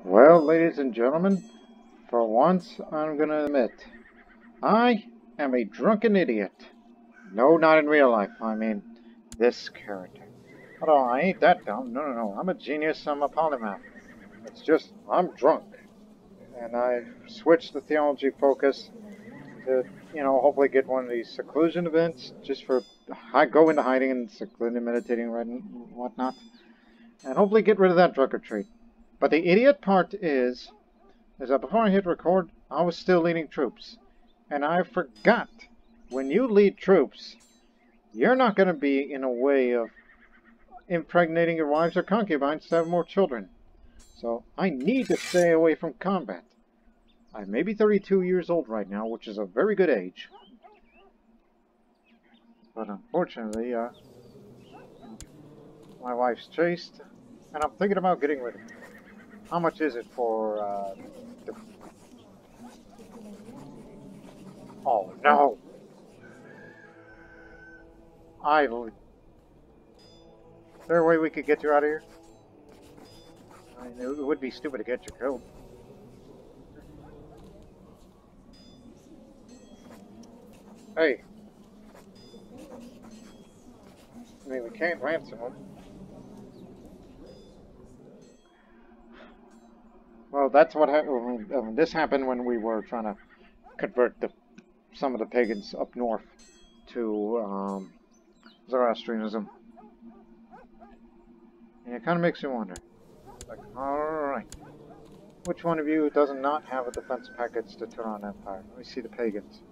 Well, ladies and gentlemen, for once I'm gonna admit, I am a drunken idiot. No, not in real life, I mean this character. Although I ain't that dumb, no, I'm a genius, I'm a polymath. It's just, I'm drunk. And I switched the theology focus to, hopefully get one of these seclusion events, just for, I go into hiding and secluded meditating and whatnot. And hopefully get rid of that drunkard trait. But the idiot part is that before I hit record, I was still leading troops. And I forgot, when you lead troops, you're not going to be in a way of impregnating your wives or concubines to have more children. So I need to stay away from combat. I may be 32 years old right now, which is a very good age. But unfortunately, my wife's chaste, and I'm thinking about getting rid of her. How much is it for, Oh, no! Is there a way we could get you out of here? I mean, it would be stupid to get you killed. Hey! I mean, we can't ransom him. Well, that's what happened. This happened when we were trying to convert some of the pagans up north to Zoroastrianism. And it kind of makes you wonder. Like, alright. Which one of you does not have a defense package to Turan Empire? Let me see the pagans.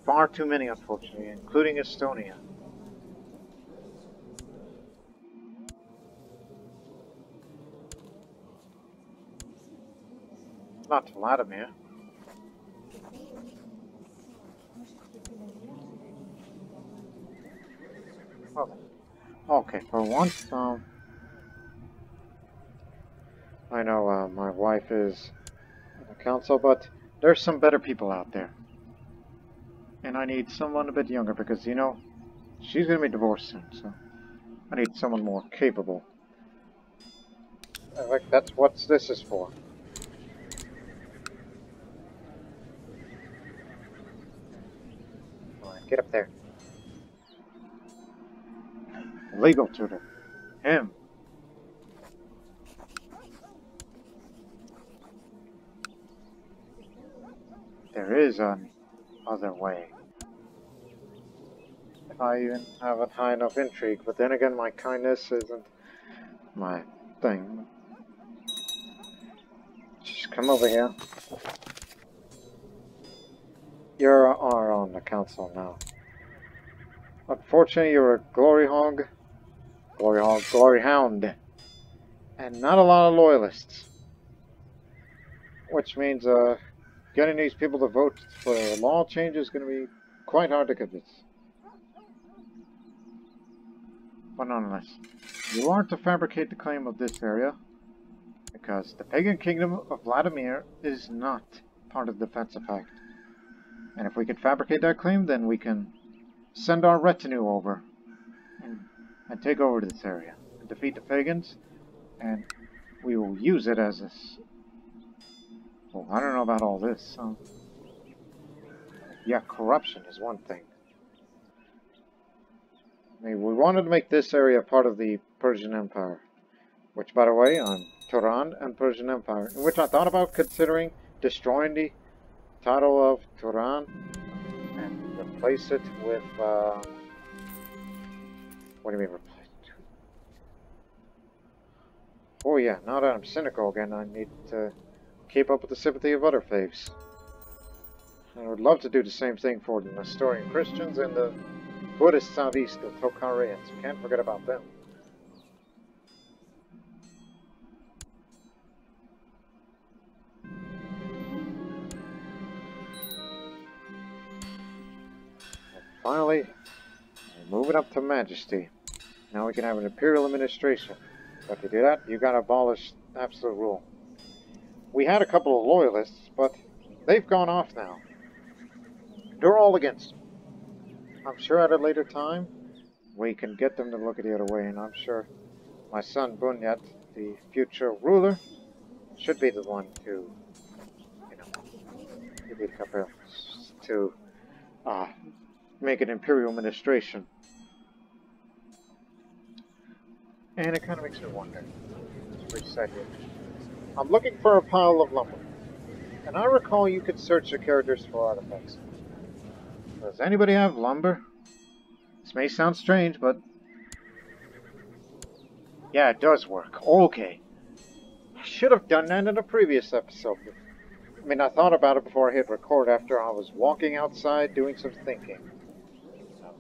Far too many, unfortunately, including Estonia. Not Vladimir. Well, okay, for once, I know my wife is in the council, but there's some better people out there. And I need someone a bit younger because, she's going to be divorced soon, so I need someone more capable. That's what this is for. Alright, get up there. Legal tutor. Him. There is an other way. If I even have a high enough intrigue, but then again my kindness isn't my thing. Just come over here. You are on the council now. Unfortunately, you're a glory hound, and not a lot of loyalists. Which means, getting these people to vote for law change is going to be quite hard to convince. But nonetheless, you are to fabricate the claim of this area, because the pagan kingdom of Vladimir is not part of the Defensive Pact. And if we can fabricate that claim, then we can send our retinue over and take over this area and defeat the pagans, and we will use it as a... Well, I don't know about all this. Yeah, corruption is one thing. I mean, we wanted to make this area part of the Persian Empire, which, by the way, I'm Turan and Persian Empire, in which I thought about considering destroying the title of Turan and replace it with, what do you mean replace? Oh yeah, now that I'm cynical again, I need to keep up with the sympathy of other faiths. I would love to do the same thing for the Nestorian Christians and the Buddhist southeast, the Tokharians. Can't forget about them. Finally, we're moving up to Majesty. Now we can have an Imperial administration. But to do that, you gotta abolish absolute rule. We had a couple of loyalists, but they've gone off now. They're all against them. I'm sure at a later time, we can get them to look at the other way, and I'm sure my son Bunyat, the future ruler, should be the one to, you know, give you a couple to make an imperial administration. And it kind of makes me wonder. Let's reset here. I'm looking for a pile of lumber. And I recall you could search the characters for artifacts. Does anybody have lumber? This may sound strange, but... yeah, it does work. Okay. I should have done that in a previous episode. I mean, I thought about it before I hit record after I was walking outside doing some thinking. So,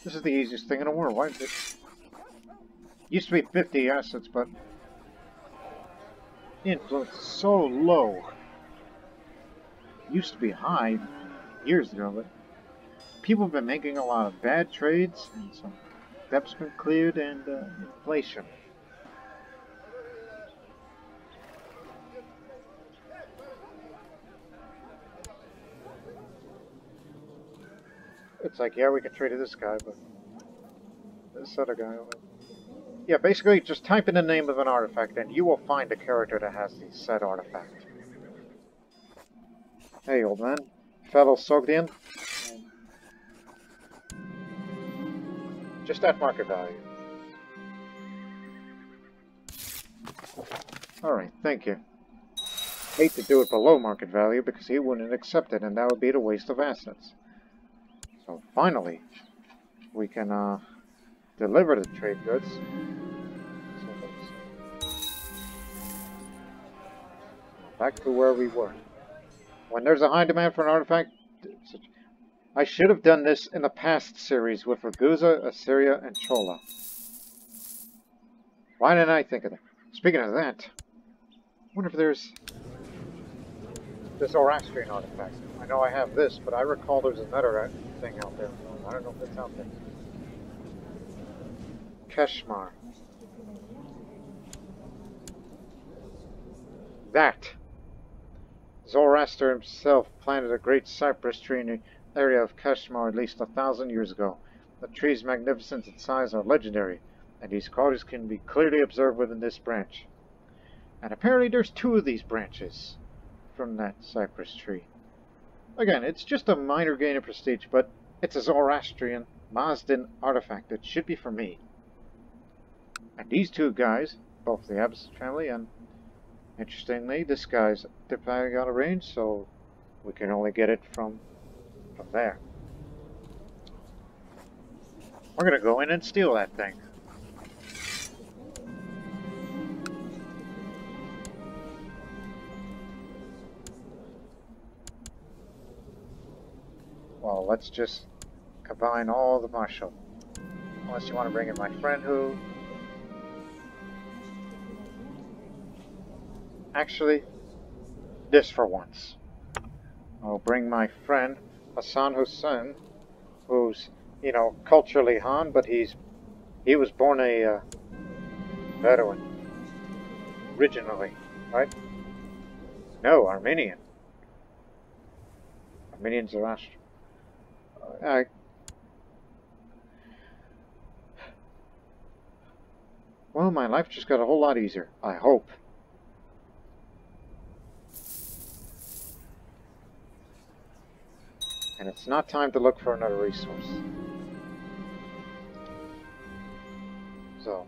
this is the easiest thing in the world. Why is it? Used to be 50 assets, but influence is so low. Used to be high years ago, but people have been making a lot of bad trades, and some debts been cleared, and inflation. It's like, yeah, we can trade to this guy, but this other guy over. Yeah, basically, just type in the name of an artifact, and you will find a character that has the said artifact. Hey, old man. Fellow Sogdian. Just at market value. Alright, thank you. Hate to do it below market value because he wouldn't accept it, and that would be a waste of assets. So finally, we can deliver the trade goods. Back to where we were. When there's a high demand for an artifact, I should have done this in the past series with Ragusa, Assyria, and Chola. Why didn't I think of that? Speaking of that, I wonder if there's this Zoroastrian artifact. I know I have this, but I recall there's another thing out there. I don't know if it's out there. Keshmar. That. Zoroaster himself planted a great cypress tree in the area of Keshmar at least 1,000 years ago. The tree's magnificence and size are legendary, and these qualities can be clearly observed within this branch. And apparently there's 2 of these branches from that cypress tree. Again, it's just a minor gain of prestige, but it's a Zoroastrian Mazdan artifact that should be for me. And these 2 guys, both the Abbas family, and interestingly, this guy's depending on a range, so we can only get it from there. We're gonna go in and steal that thing. Well, let's just combine all the martial. Unless you want to bring in my friend who... actually, this for once. I'll bring my friend, Hassan Hussein, who's, you know, culturally Han, but he was born a Bedouin. Originally, right? No, Armenian. Armenian Zoroastrian. Well, my life just got a whole lot easier, I hope. And it's not time to look for another resource. So,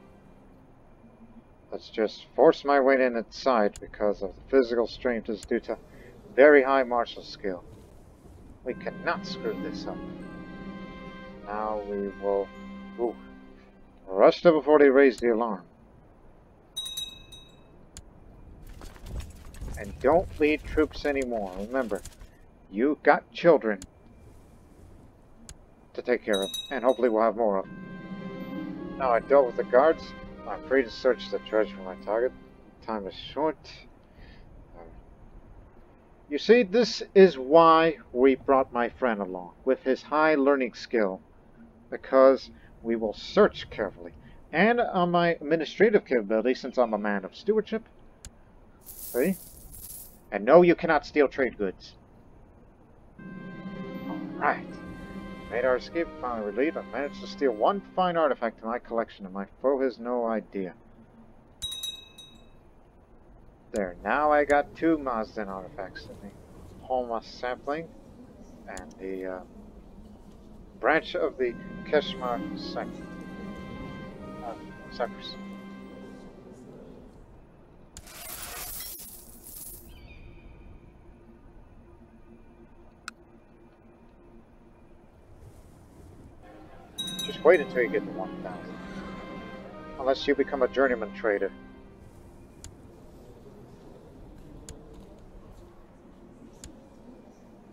let's just force my way in inside because of the physical strength is due to very high martial skill. We cannot screw this up. Now we will rush them before they raise the alarm. And don't lead troops anymore. Remember, you got children to take care of, and hopefully we'll have more of them. Now I dealt with the guards. I'm free to search the treasure for my target. Time is short. You see, this is why we brought my friend along, with his high learning skill, because we will search carefully. And on my administrative capability, since I'm a man of stewardship. See? And no, you cannot steal trade goods. Alright. Made our escape, finally relieved. I managed to steal one fine artifact in my collection, and my foe has no idea. There, now I got 2 Mazdan artifacts in the Homa sampling and the branch of the Keshmar cypress. Just wait until you get to 1,000. Unless you become a journeyman trader.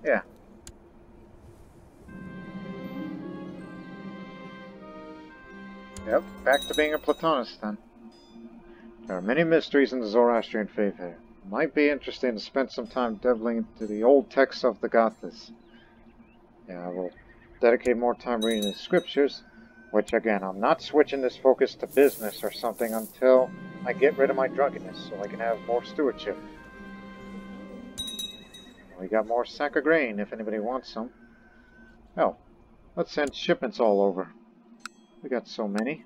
Yeah. Yep, back to being a Platonist then. There are many mysteries in the Zoroastrian faith here. It might be interesting to spend some time delving into the old texts of the Gathas. Yeah, I will dedicate more time reading the scriptures, which again, I'm not switching this focus to business or something until I get rid of my drunkenness so I can have more stewardship. We got more sack of grain if anybody wants some. Oh, let's send shipments all over. We got so many.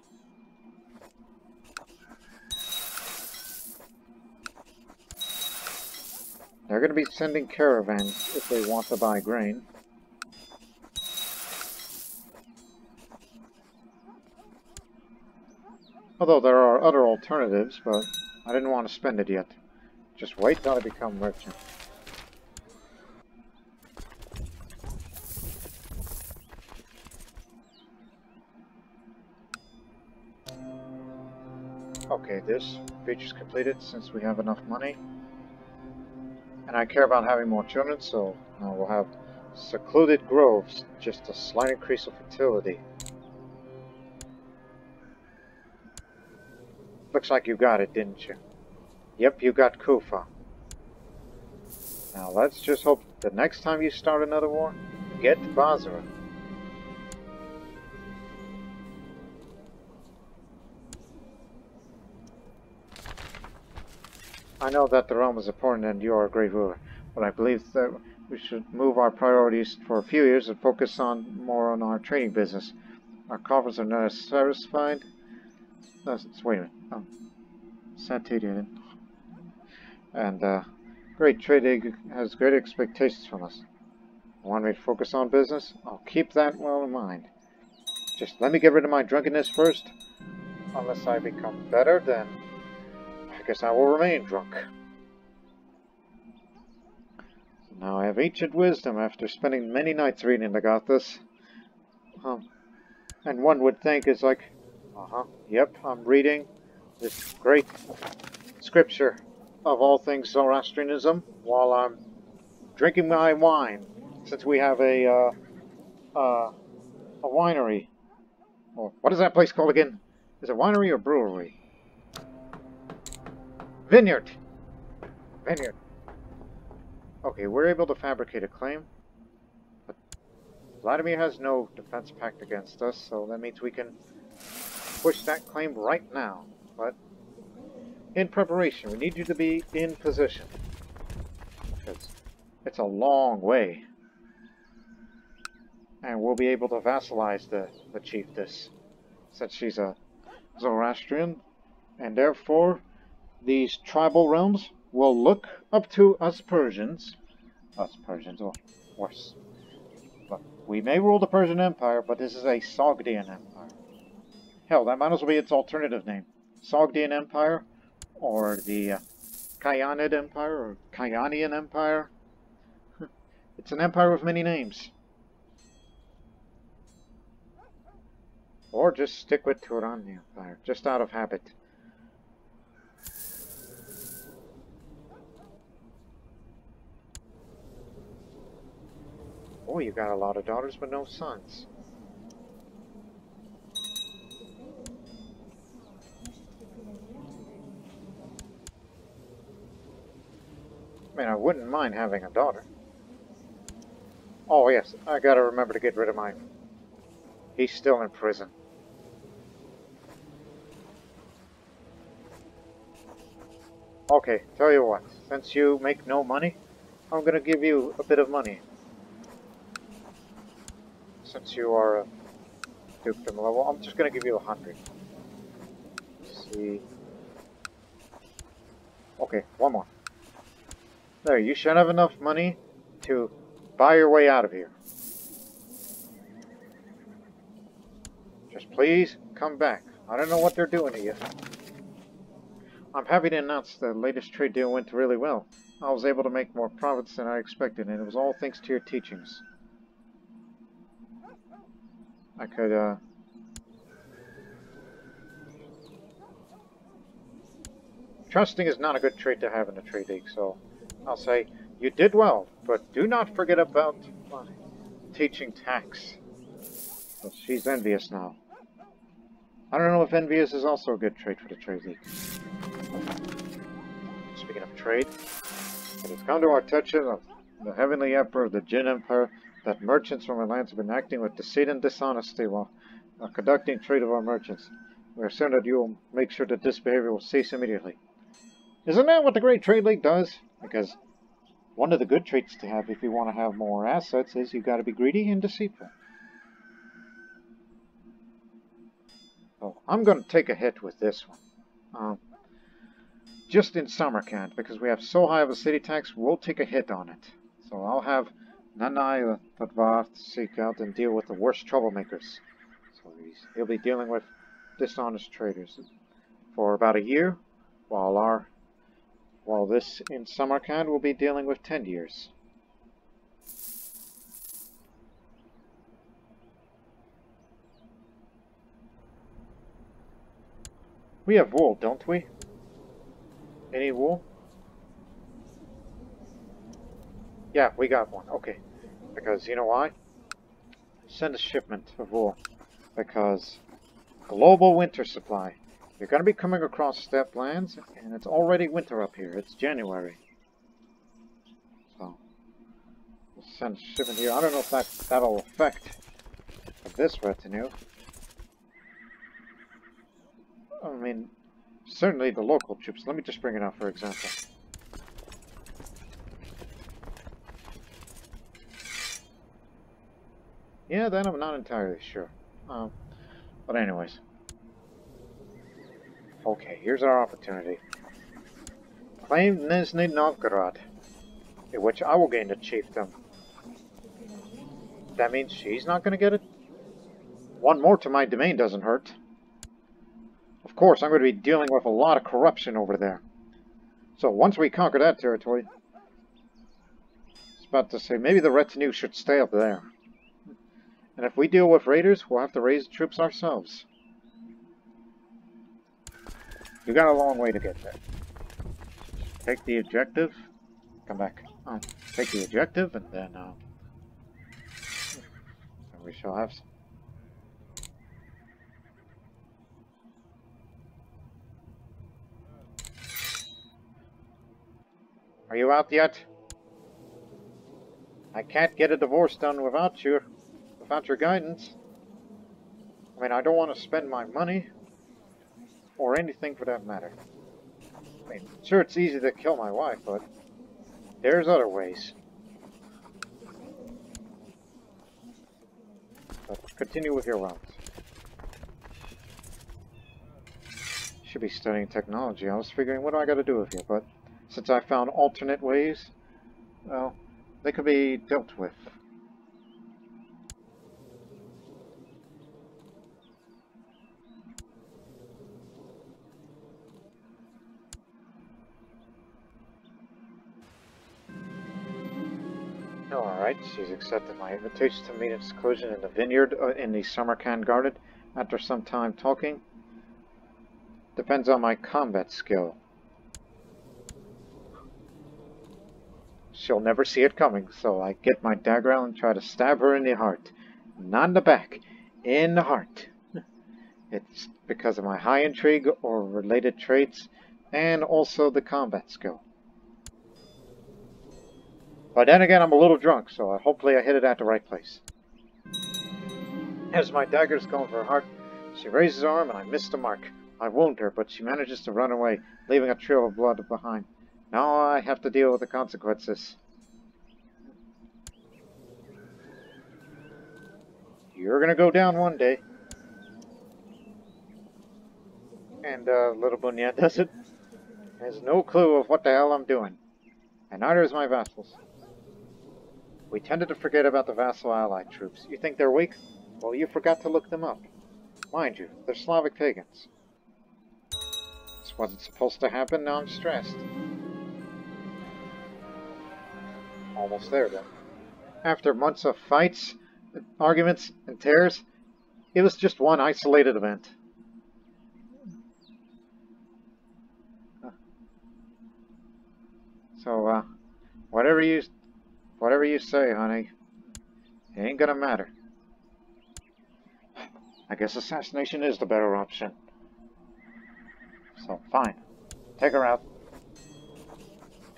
They're going to be sending caravans if they want to buy grain. Although there are other alternatives, but I didn't want to spend it yet. Just wait till I become merchant. Okay, this feature's completed since we have enough money. And I care about having more children, so we'll have secluded groves, just a slight increase of fertility. Looks like you got it, didn't you? Yep, you got Kufa. Now let's just hope the next time you start another war, get Basra. I know that the realm is important and you are a great ruler, but I believe that we should move our priorities for a few years and focus more on our trading business. Our coffers are not satisfied. Wait a minute. Oh. Satiated. And great trading has great expectations from us. Want me to focus on business? I'll keep that well in mind. Just let me get rid of my drunkenness first. Unless I become better, then I guess I will remain drunk. Now I have ancient wisdom after spending many nights reading the Gathas. And one would think it's like, yep, I'm reading this great scripture of all things Zoroastrianism while I'm drinking my wine, since we have a winery. Or what is that place called again? Is it winery or brewery? Vineyard. Vineyard. Okay, we're able to fabricate a claim. But Vladimir has no defense pact against us, so that means we can push that claim right now. But in preparation, we need you to be in position. Because it's a long way. And we'll be able to vassalize the chiefess, since she's a Zoroastrian, and therefore these tribal realms will look up to us Persians, or worse. But we may rule the Persian Empire, but this is a Sogdian Empire. Hell, that might as well be its alternative name. Sogdian Empire, or the Khayanid Empire, or Khayanian Empire. It's an empire with many names. Or just stick with Turan Empire, just out of habit. Oh, you got a lot of daughters but no sons. I mean, I wouldn't mind having a daughter. Oh yes, I gotta remember to get rid of mine. He's still in prison. Okay, tell you what, since you make no money, I'm gonna give you a bit of money. Since you are a dukedom level, I'm just gonna give you 100. Let's see. Okay, one more. There, you should have enough money to buy your way out of here. Just please come back. I don't know what they're doing to you. I'm happy to announce the latest trade deal went really well. I was able to make more profits than I expected, and it was all thanks to your teachings. I could, Trusting is not a good trait to have in a trade league, so I'll say, you did well, but do not forget about teaching tax. So she's envious now. I don't know if envious is also a good trait for the trade league. Speaking of trade, it has come to our attention of the Heavenly Emperor of the Jin Empire that merchants from our lands have been acting with deceit and dishonesty while conducting trade of our merchants. We are certain that you will make sure that this behavior will cease immediately. Isn't that what the Great Trade League does? Because one of the good traits to have if you want to have more assets is you've got to be greedy and deceitful. So I'm going to take a hit with this one. Just in Samarkand, because we have so high of a city tax, we'll take a hit on it. So I'll have Nanai Tadvar seek out and deal with the worst troublemakers. So he'll be dealing with dishonest traders for about a year, while this in Samarkand will be dealing with 10 years. We have wool, don't we? Any wool? Yeah, we got one. Okay. Because, you know why? Send a shipment of wool. Because global winter supply. You're going to be coming across steppe lands, and it's already winter up here. It's January. So, we'll send a shipment here. I don't know if that'll affect this retinue. I mean, certainly the local troops. Let me just bring it out for example. Yeah, that I'm not entirely sure. But anyways. Okay, here's our opportunity. Claim Nizhny Novgorod, in which I will gain the chiefdom. That means she's not going to get it? One more to my domain doesn't hurt. Of course, I'm going to be dealing with a lot of corruption over there. So once we conquer that territory, I was about to say, maybe the retinue should stay up there. And if we deal with raiders, we'll have to raise troops ourselves. You got a long way to get there. Take the objective. Come back. Take the objective, and then we shall have some. Are you out yet? I can't get a divorce done without your guidance. I mean, I don't want to spend my money, or anything for that matter. I mean, sure, it's easy to kill my wife, but there's other ways. But continue with your rounds. Should be studying technology. I was figuring, what do I got to do with you? But since I found alternate ways, well, they could be dealt with. Alright, she's accepted my invitation to meet in seclusion in the vineyard in the Samarkand Garden. After some time talking, depends on my combat skill. She'll never see it coming, so I get my dagger out and try to stab her in the heart. Not in the back, in the heart. It's because of my high intrigue or related traits, and also the combat skill. But then again, I'm a little drunk, so hopefully I hit it at the right place. As my dagger's going for her heart, she raises her arm and I miss the mark. I wound her, but she manages to run away, leaving a trail of blood behind. Now I have to deal with the consequences. You're gonna go down one day. And little Bunya does it. has no clue of what the hell I'm doing, and neither is my vassals. We tended to forget about the vassal allied troops. You think they're weak? Well, you forgot to look them up. Mind you, they're Slavic pagans. This wasn't supposed to happen, now I'm stressed. Almost there, then. After months of fights, arguments, and tears, it was just one isolated event. So, whatever you say, honey, it ain't gonna matter. I guess assassination is the better option. So, fine. Take her out.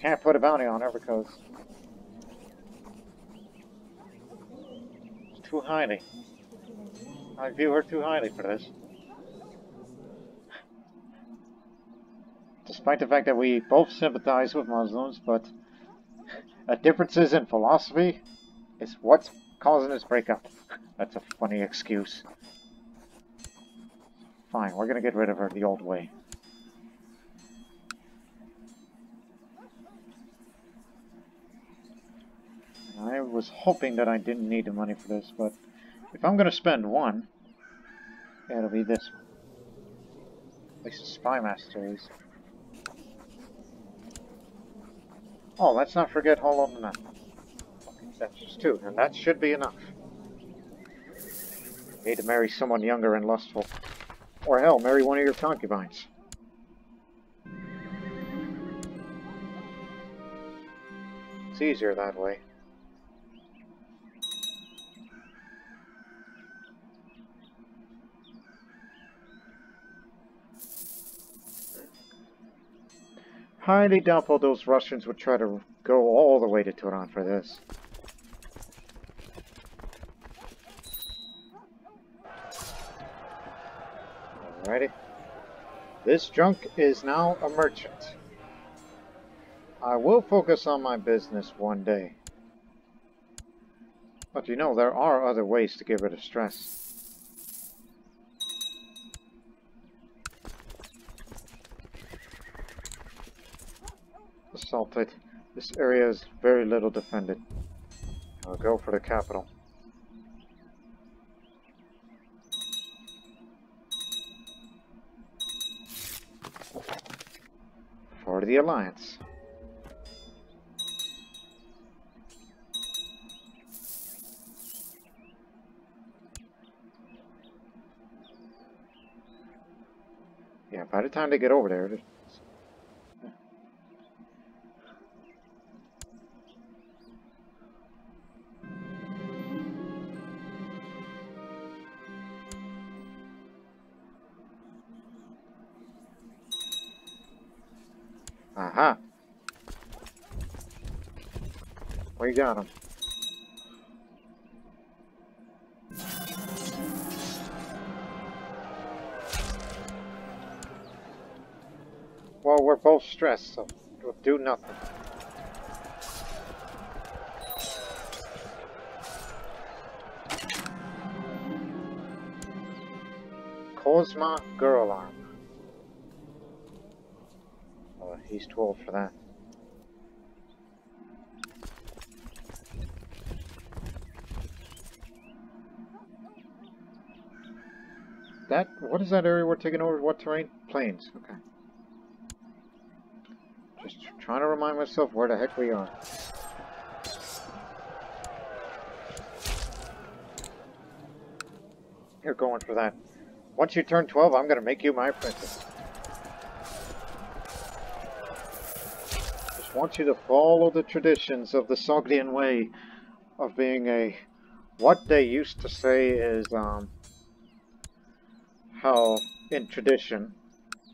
Can't put a bounty on her because it's too highly. I view her too highly for this. Despite the fact that we both sympathize with Muslims, but differences in philosophy is what's causing this breakup. That's a funny excuse. Fine, we're gonna get rid of her the old way. I was hoping that I didn't need the money for this, but if I'm gonna spend one, it'll be this one. At least the Spy Master is. Oh, let's not forget Hollow Knight. Okay, that's just two, and that should be enough. Need to marry someone younger and lustful. Or hell, marry one of your concubines. It's easier that way. Highly doubtful those Russians would try to go all the way to Turan for this. Alrighty. This junk is now a merchant. I will focus on my business one day. But you know, there are other ways to get rid of stress. Assaulted. This area is very little defended. I'll go for the capital. For the Alliance. Yeah, by the time they get over there, aha! We got him. Well, we're both stressed, so we'll do nothing. Kozma Girl Arm. Oh, he's too old for that. What is that area we're taking over? What terrain? Plains, okay. Just trying to remind myself where the heck we are. You're going for that. Once you turn 12, I'm going to make you my princess. Just want you to follow the traditions of the Sogdian way of being a... What they used to say is, how in tradition,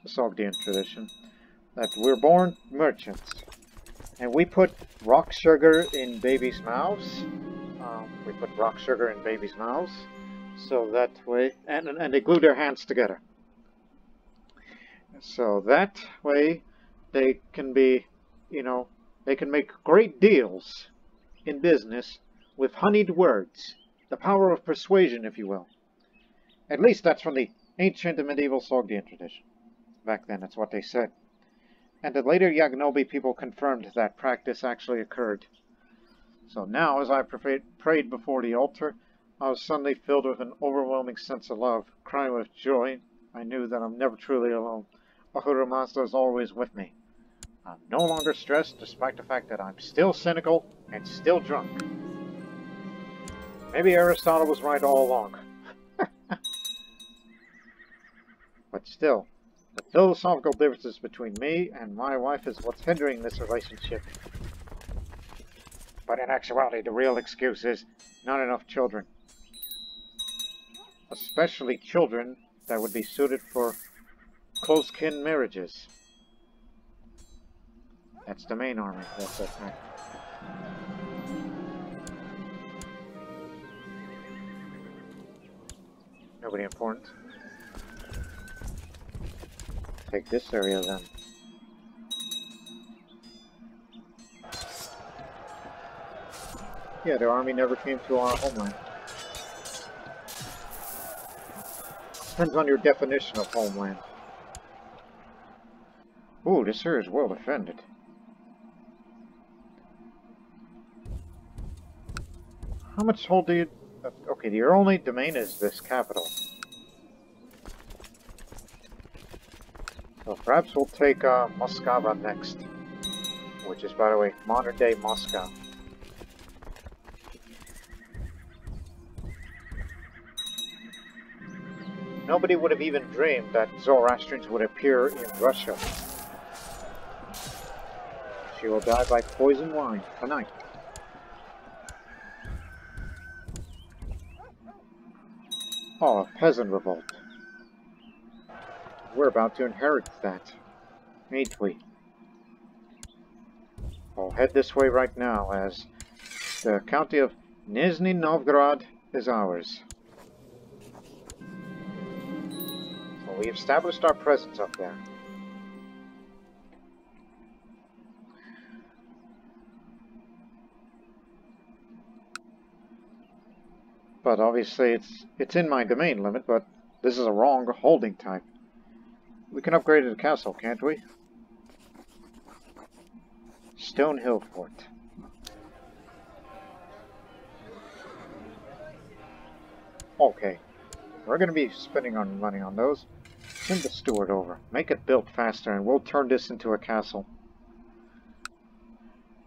the Sogdian tradition, that we're born merchants. And we put rock sugar in babies' mouths. So that way, and they glue their hands together. So that way, they can be, you know, they can make great deals in business with honeyed words. The power of persuasion, if you will. At least that's from the ancient and medieval Sogdian tradition. Back then, that's what they said. And the later Yagnobi people confirmed that practice actually occurred. So now, as I prayed before the altar, I was suddenly filled with an overwhelming sense of love. Crying with joy, I knew that I'm never truly alone. Ahura Mazda is always with me. I'm no longer stressed, despite the fact that I'm still cynical and still drunk. Maybe Aristotle was right all along. But still, the philosophical differences between me and my wife is what's hindering this relationship. But in actuality, the real excuse is not enough children. Especially children that would be suited for close kin marriages. That's the main army. That's that thing. Nobody important. Take this area then. Yeah, their army never came to our homeland. Depends on your definition of homeland. Ooh, this here is well defended. How much hold do you... Okay, your only domain is this capital. So perhaps we'll take Moskva next. Which is, by the way, modern-day Moscow. Nobody would have even dreamed that Zoroastrians would appear in Russia. She will die by poison wine tonight. Oh, a peasant revolt. We're about to inherit that, ain't we? I'll head this way right now, as the county of Nizhny Novgorod is ours. So we established our presence up there. But obviously it's in my domain limit, but this is a wrong holding type. We can upgrade the castle, can't we? Stonehill Fort. Okay. We're going to be spending our money on those. Send the steward over. Make it built faster and we'll turn this into a castle.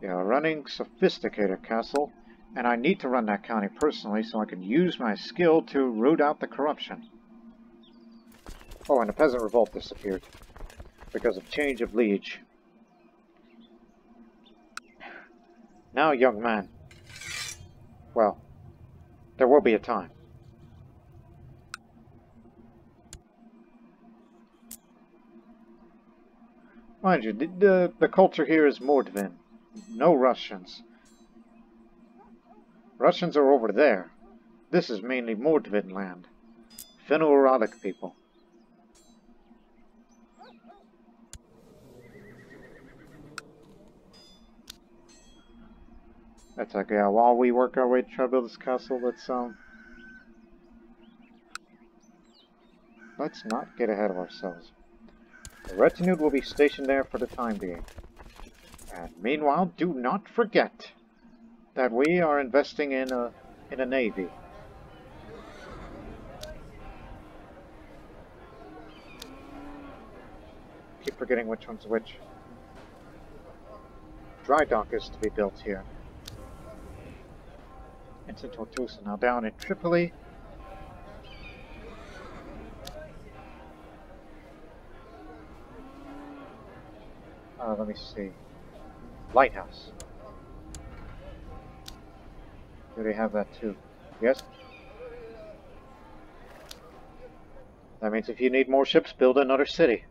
Yeah, running sophisticated castle. And I need to run that county personally so I can use my skill to root out the corruption. Oh, and the peasant revolt disappeared. Because of change of liege. Now, young man. Well, there will be a time. Mind you, the culture here is Mordvin. No Russians. Russians are over there. This is mainly Mordvin land. Finno-Uralic people. That's okay. While we work our way to try to build this castle, let's not get ahead of ourselves. The retinue will be stationed there for the time being. And meanwhile, do not forget that we are investing in a navy. Keep forgetting which one's which. Dry dock is to be built here. It's in Tortosa, now down in Tripoli. Let me see. Lighthouse. Do they have that too? Yes? That means if you need more ships, build another city.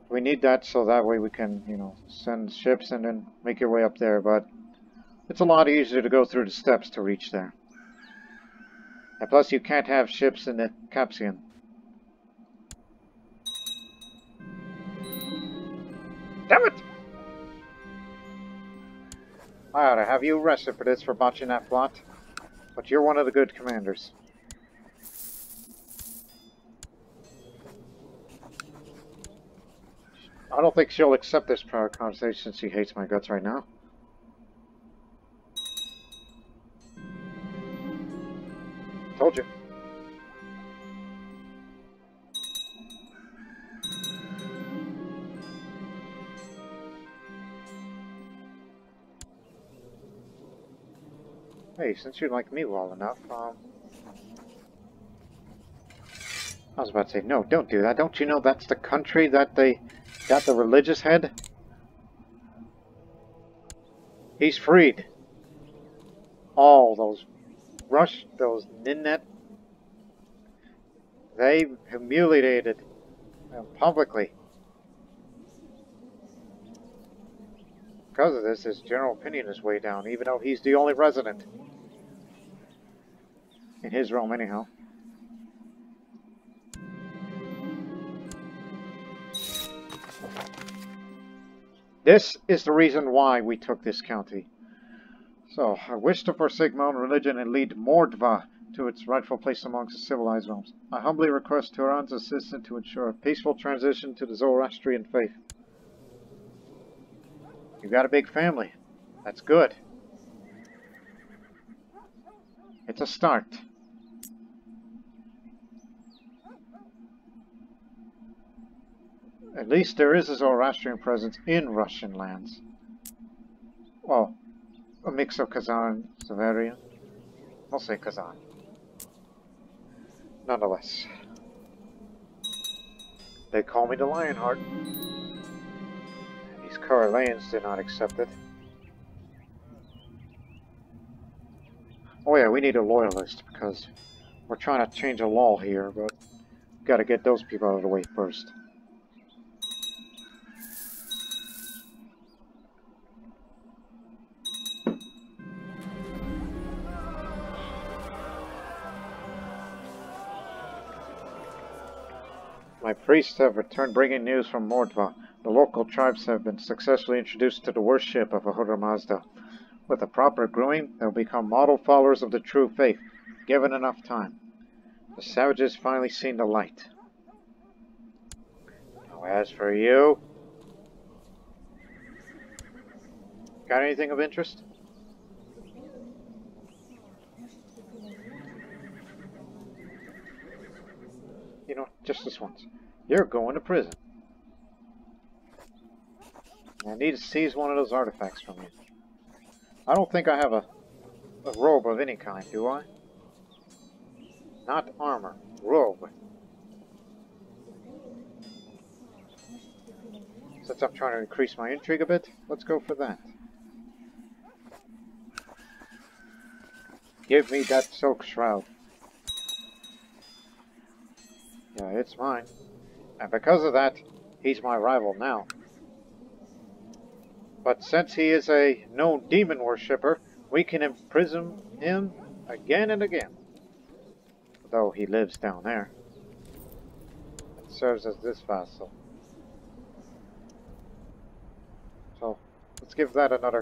We need that so that way we can, you know, send ships and then make your way up there, but it's a lot easier to go through the steppes to reach there. And plus you can't have ships in the Caspian. Damn it! I ought to have you arrested for this, for botching that plot. But you're one of the good commanders. I don't think she'll accept this prior conversation since she hates my guts right now. Told you. Hey, since you like me well enough, I was about to say, no, don't do that. Don't you know that's the country that they got the religious head? He's freed. All those those Ninnet, they humiliated him publicly. Because of this, his general opinion is way down, even though he's the only resident. In his realm, anyhow. This is the reason why we took this county. So, I wish to forsake my own religion and lead Mordva to its rightful place amongst the civilized realms. I humbly request Turan's assistance to ensure a peaceful transition to the Zoroastrian faith. You got a big family. That's good. It's a start. At least there is a Zoroastrian presence in Russian lands. Well, a mix of Kazan and Severian. I'll say Kazan. Nonetheless. They call me the Lionheart. These Corellians did not accept it. Oh yeah, we need a loyalist because we're trying to change a law here, but we've got to get those people out of the way first. My priests have returned bringing news from Mordva. The local tribes have been successfully introduced to the worship of Ahura Mazda. With the proper grooming, they'll become model followers of the true faith, given enough time. The savages finally seen the light. Now as for you... Got anything of interest? You know, just this once. You're going to prison. I need to seize one of those artifacts from you. I don't think I have a robe of any kind, do I? Not armor. Robe. Since I'm trying to increase my intrigue a bit, let's go for that. Give me that silk shroud. Yeah, it's mine. And because of that, he's my rival now. But since he is a known demon worshipper, we can imprison him again and again. Though he lives down there. And serves as this vassal. So, let's give that another...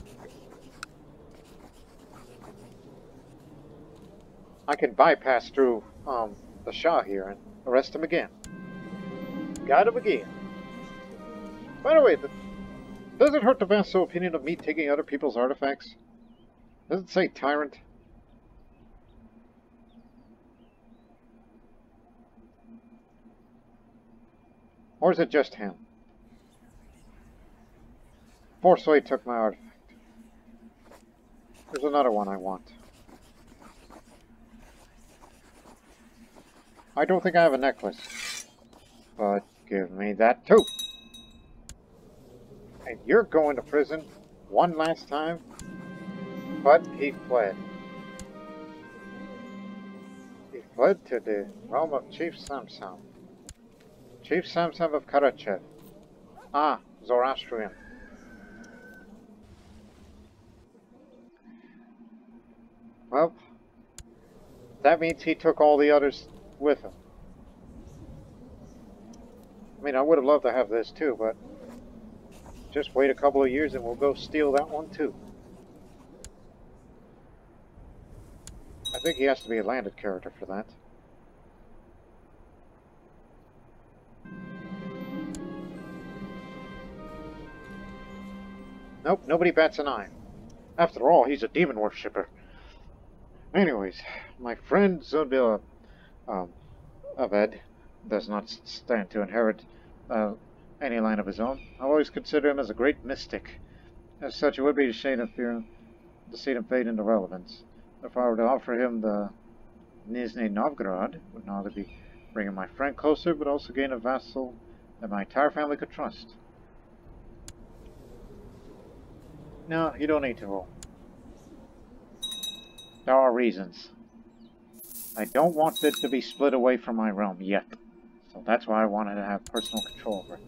I can bypass through the Shah here and arrest him again. Got him again. By the way, does it hurt the vassal opinion of me taking other people's artifacts? Does it say tyrant? Or is it just him? Forcefully took my artifact. There's another one I want. I don't think I have a necklace. But give me that too. And you're going to prison one last time. But he fled. He fled to the realm of Chief Samsam. Chief Samsam of Karachev. Ah, Zoroastrian. Well, that means he took all the others with him. I mean, I would have loved to have this too, but just wait a couple of years and we'll go steal that one too. I think he has to be a landed character for that. Nope, nobody bats an eye. After all, he's a demon worshipper. Anyways, my friend Zodil um, Aved does not stand to inherit uh, any line of his own. I always consider him as a great mystic. As such, it would be a shame to see him fade into relevance. If I were to offer him the Nizhny Novgorod, it would not only be bringing my friend closer, but also gain a vassal that my entire family could trust. No, you don't need to roll. There are reasons. I don't want it to be split away from my realm yet. So that's why I wanted to have personal control over it.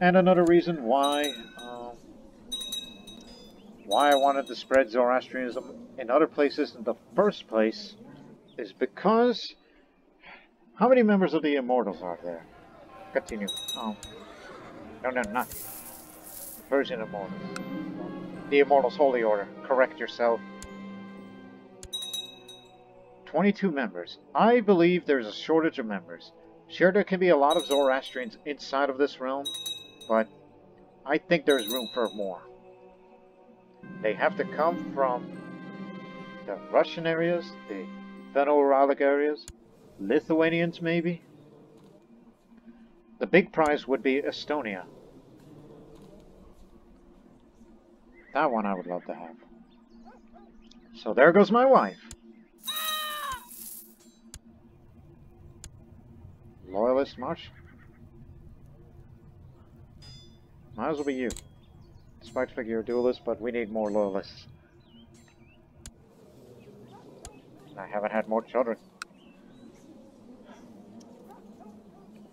And another reason why I wanted to spread Zoroastrianism in other places in the first place is because how many members of the Immortals are there? Continue. No, not Persian Immortals. The Immortals Holy Order. Correct yourself. 22 members. I believe there's a shortage of members. Sure, there can be a lot of Zoroastrians inside of this realm, but I think there's room for more. They have to come from the Russian areas, the Venno-Uralic areas, Lithuanians maybe. The big prize would be Estonia. That one I would love to have. So there goes my wife. Loyalist march? Might as well be you. Despite the fact you're a duelist, but we need more loyalists. I haven't had more children.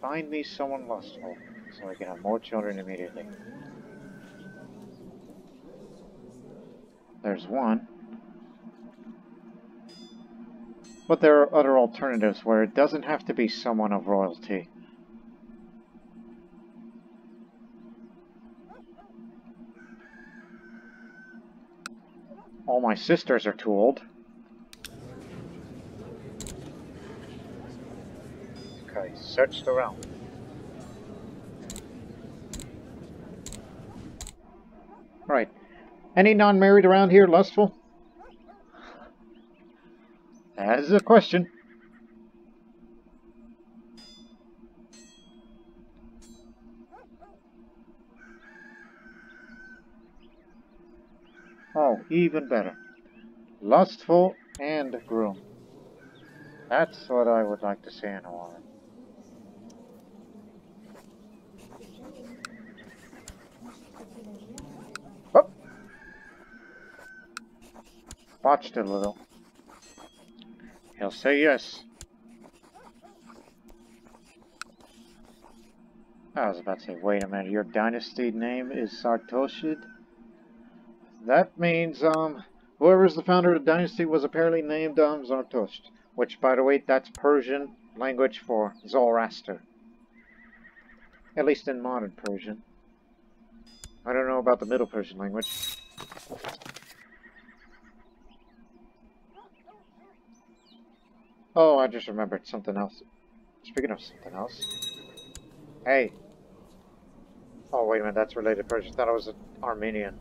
Find me someone lustful, so I can have more children immediately. There's one. But there are other alternatives where it doesn't have to be someone of royalty. All my sisters are too old. Okay, search the realm. Right. Any non-married around here lustful? That is a question. Oh, even better. Lustful and groom. That's what I would like to see in a woman. Oh! Botched it a little. He'll say yes. I was about to say, wait a minute, your dynasty name is Sartoshid? That means, whoever's the founder of the dynasty was apparently named, Zartosht. Which, by the way, that's Persian language for Zoroaster. At least in modern Persian. I don't know about the Middle Persian language. Oh, I just remembered something else. Speaking of something else. Hey. Oh, wait a minute, that's related to Persian. I thought it was an Armenian.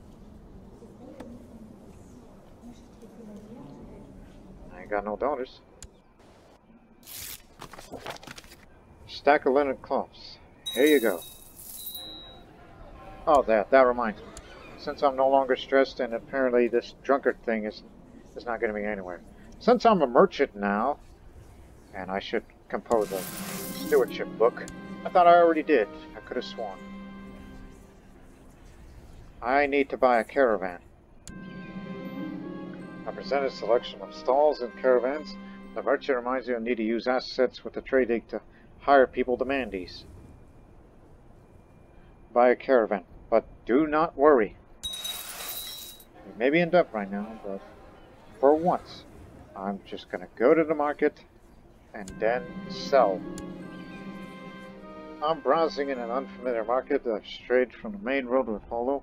I ain't got no daughters. Stack of linen cloths. Here you go. Oh, that reminds me. Since I'm no longer stressed and apparently this drunkard thing is not getting me anywhere. Since I'm a merchant now, and I should compose a stewardship book, I thought I already did. I could have sworn. I need to buy a caravan. I present a selection of stalls and caravans. The merchant reminds you I need to use assets with the trading to hire people to man these. Buy a caravan, but do not worry. You may be in debt right now, but for once, I'm just going to go to the market and then sell. I'm browsing in an unfamiliar market. I've strayed from the main road with Holo.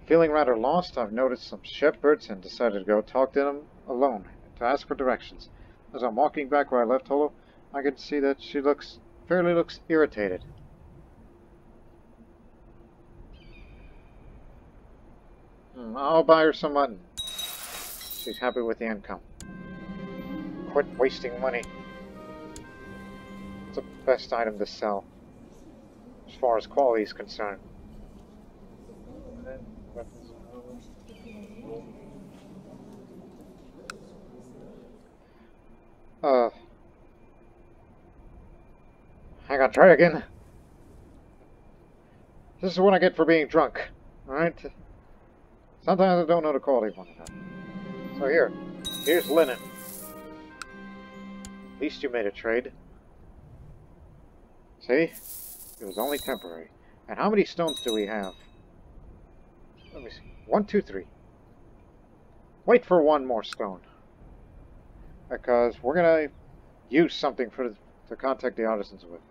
Feeling rather lost, I've noticed some shepherds and decided to go talk to them alone to ask for directions. As I'm walking back where I left Holo, I can see that she looks irritated. I'll buy her some mutton. She's happy with the income. Quit wasting money. It's the best item to sell, as far as quality is concerned. Hang on, try again. This is what I get for being drunk. Alright? Sometimes I don't know the quality of one of them. So here's linen. At least you made a trade. See? It was only temporary. And how many stones do we have? Let me see. 1, 2, 3. Wait for one more stone. Because we're gonna use something to contact the artisans with.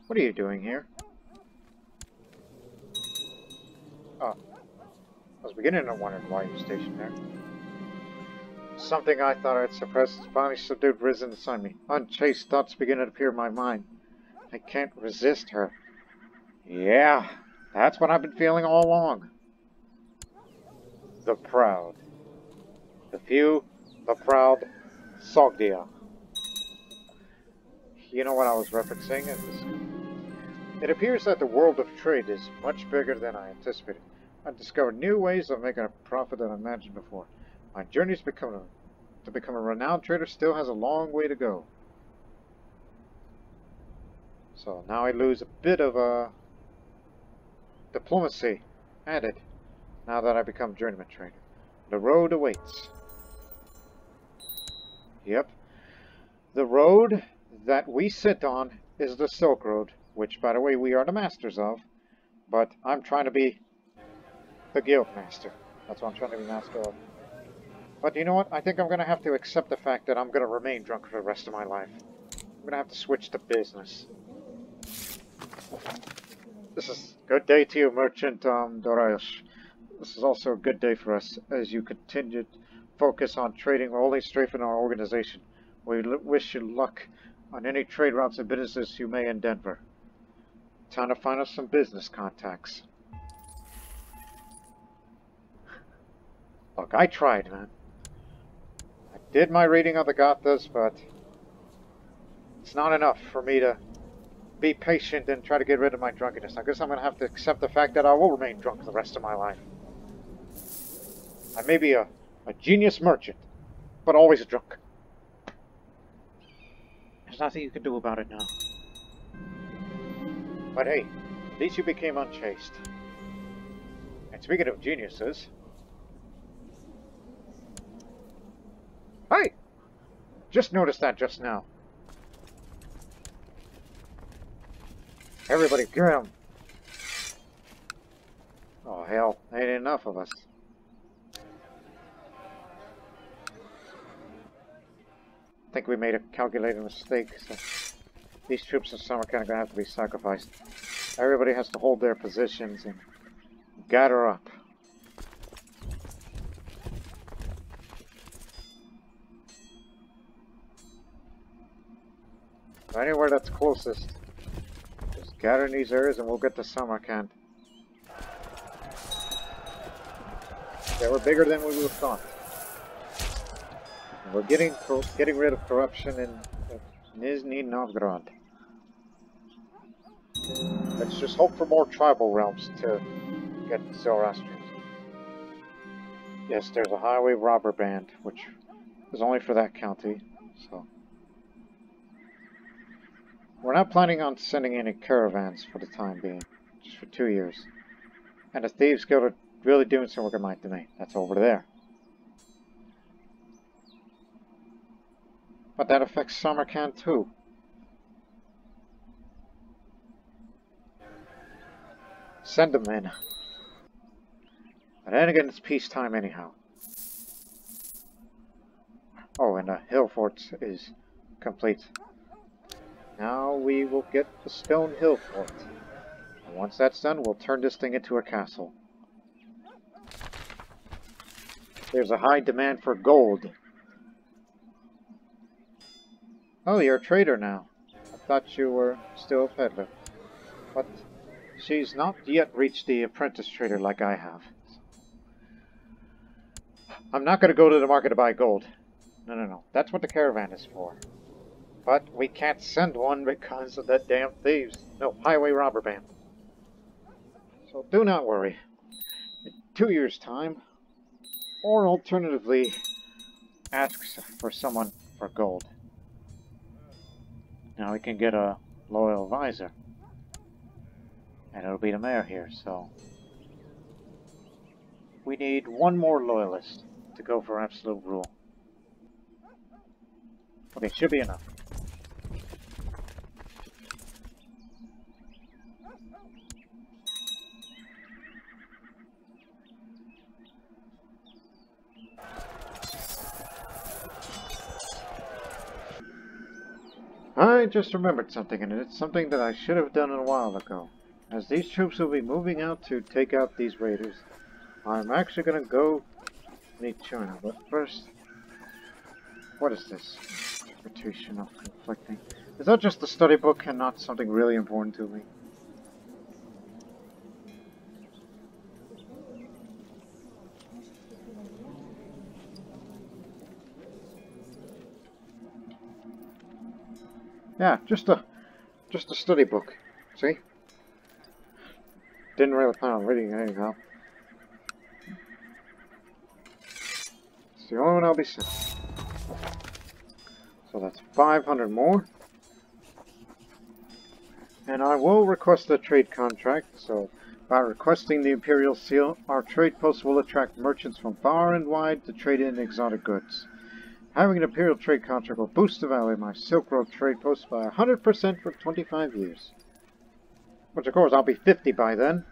What are you doing here? Oh. I was beginning to wonder why you're stationed there. Something I thought I'd suppressed has finally subdued risen inside me. Unchaste thoughts begin to appear in my mind. I can't resist her. Yeah, that's what I've been feeling all along. The proud. The few, the proud, Sogdia. You know what I was referencing? It appears that the world of trade is much bigger than I anticipated. I've discovered new ways of making a profit than I imagined before. My journey to become a renowned trader still has a long way to go. So now I lose a bit of diplomacy added now that I become journeyman trader. The road awaits. Yep. The road that we sit on is the Silk Road, which, by the way, we are the masters of. But I'm trying to be the guild master. That's what I'm trying to be master of. But you know what? I think I'm going to have to accept the fact that I'm going to remain drunk for the rest of my life. I'm going to have to switch to business. This is a good day to you, Merchant Doraios. This is also a good day for us as you continue to focus on trading only strengthen our organization. We wish you luck on any trade routes and businesses you may endeavor. Time to find us some business contacts. Look, I tried, man. I did my reading of the Gathas, but it's not enough for me to be patient and try to get rid of my drunkenness. I guess I'm going to have to accept the fact that I will remain drunk for the rest of my life. I may be a genius merchant, but always a drunk. There's nothing you can do about it now. But hey, at least you became unchaste. And speaking of geniuses... Hey! Just noticed that just now. Everybody, get him! Oh hell, ain't enough of us. I think we made a calculated mistake, so these troops in Samarkand are going to have to be sacrificed. Everybody has to hold their positions and gather up. Anywhere that's closest, just gather in these areas and we'll get to Samarkand. They were bigger than we would have thought. And we're getting rid of corruption in Nizhny Novgorod. Let's just hope for more tribal realms to get Zoroastrians. Yes, there's a highway robber band, which is only for that county, so... We're not planning on sending any caravans for the time being, just for 2 years. And the Thieves Guild are really doing some work in my domain. That's over there. But that affects Samarkand too. Send them in. But then again, it's peacetime anyhow. Oh, and the hill fort is complete. Now we will get the stone hill fort. And once that's done, we'll turn this thing into a castle. There's a high demand for gold. Oh, you're a trader now. I thought you were still a peddler. But she's not yet reached the apprentice trader like I have. I'm not going to go to the market to buy gold. No, no, no. That's what the caravan is for. But we can't send one because of that damn thieves. No, highway robber band. So do not worry. In 2 years' time, or alternatively, ask for someone for gold. Now we can get a loyal advisor. And it'll be the mayor here, so... We need one more loyalist to go for absolute rule. Okay, should be enough. I just remembered something, and it's something that I should have done a while ago. As these troops will be moving out to take out these raiders, I'm actually going to go meet China. But first, what is this? Interpretation of conflicting. Is that just a study book and not something really important to me? Yeah, just a study book. See? Didn't really plan on reading it anyhow. It's the only one I'll be sending. So that's 500 more. And I will request a trade contract, so by requesting the Imperial Seal, our trade post will attract merchants from far and wide to trade in exotic goods. Having an Imperial trade contract will boost the value of my Silk Road trade post by 100% for 25 years. Which of course I'll be 50 by then.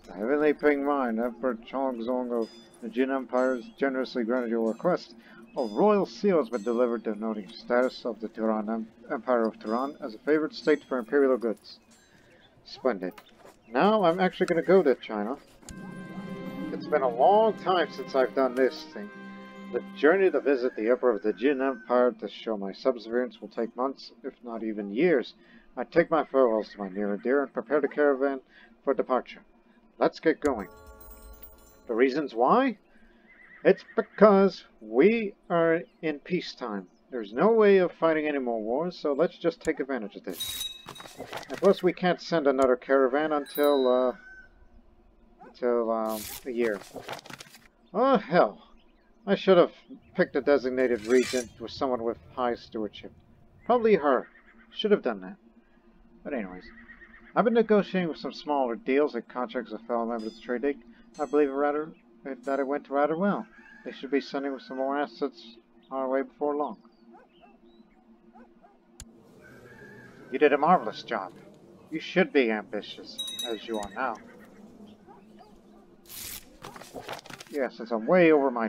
The heavenly ping mine, Emperor Chongzong of the Jin Empire has generously granted your request. A royal seal has been delivered denoting status of the Empire of Turan as a favored state for imperial goods. Splendid. Now I'm actually going to go to China. It's been a long time since I've done this thing. The journey to visit the Emperor of the Jin Empire to show my subservience will take months, if not even years. I take my farewells to my near and dear and prepare the caravan for departure. Let's get going. The reasons why? It's because we are in peacetime. There's no way of fighting any more wars, so let's just take advantage of this. And plus, we can't send another caravan until a year. Oh, hell. I should have picked a designated regent with someone with high stewardship. Probably her. Should have done that. But anyways, I've been negotiating with some smaller deals and contracts with fellow members of the trade league. I believe that it went rather well. They should be sending us some more assets our way before long. You did a marvelous job. You should be ambitious, as you are now. Yeah, since I'm way over my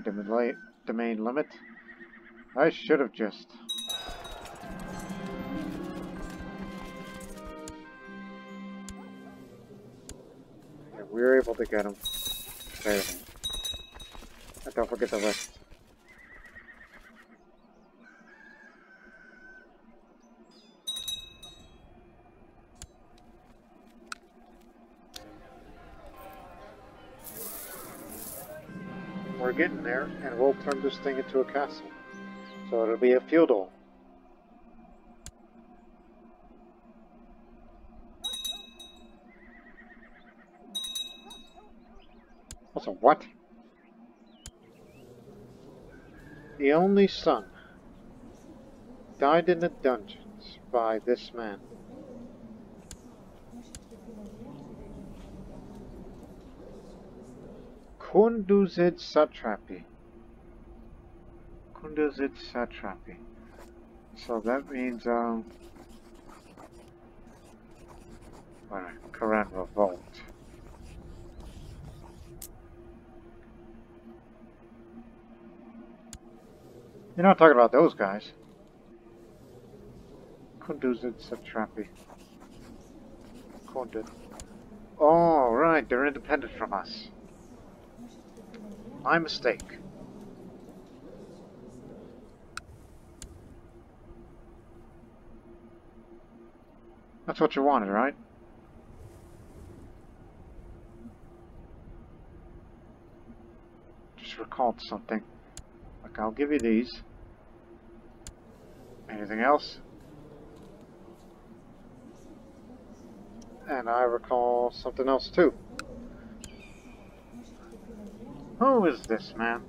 domain limit, I should have just... Yeah, we were able to get him. There. And don't forget the rest. We're getting there, and we'll turn this thing into a castle. So it'll be a feudal. Also, what? The only son died in the dungeons by this man. Kunduzid Satrapi. Kunduzid Satrapi. So that means, Koran Revolt. You're not talking about those guys. Kunduzid Satrapi. Kunduz. Oh, right, they're independent from us. My mistake. That's what you wanted, right? Just recalled something. Like, I'll give you these. Anything else? And I recall something else too. Who is this man?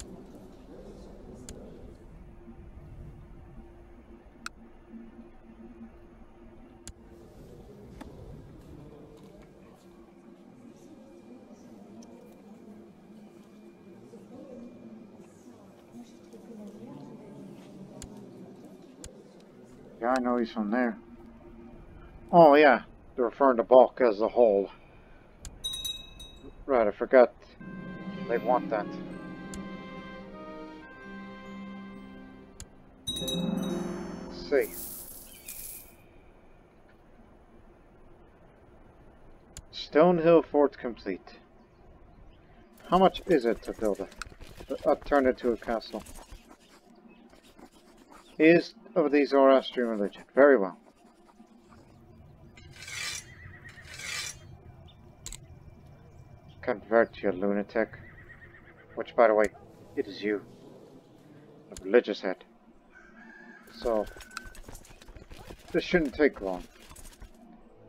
Yeah, I know he's from there. Oh yeah, they're referring to bulk as a whole. Right, I forgot. They want that. Let's see. Stonehill Fort complete. How much is it to build it? Turn it to a castle. Is of the Zoroastrian religion. Very well. Convert, you lunatic. Which, by the way, it is you. A religious head. So, this shouldn't take long.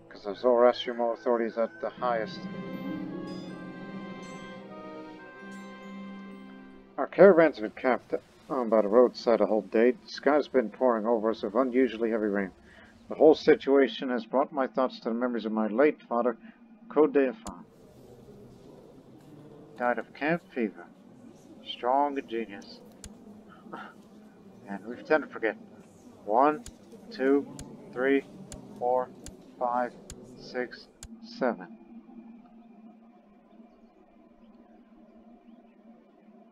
Because the Zoroastrian authority is at the highest. Our caravans have been camped by the roadside a whole day. The sky's been pouring over us with unusually heavy rain. The whole situation has brought my thoughts to the memories of my late father, Kodefan. Died of camp fever. Strong and genius. And we tend to forget. 1, 2, 3, 4, 5, 6, 7.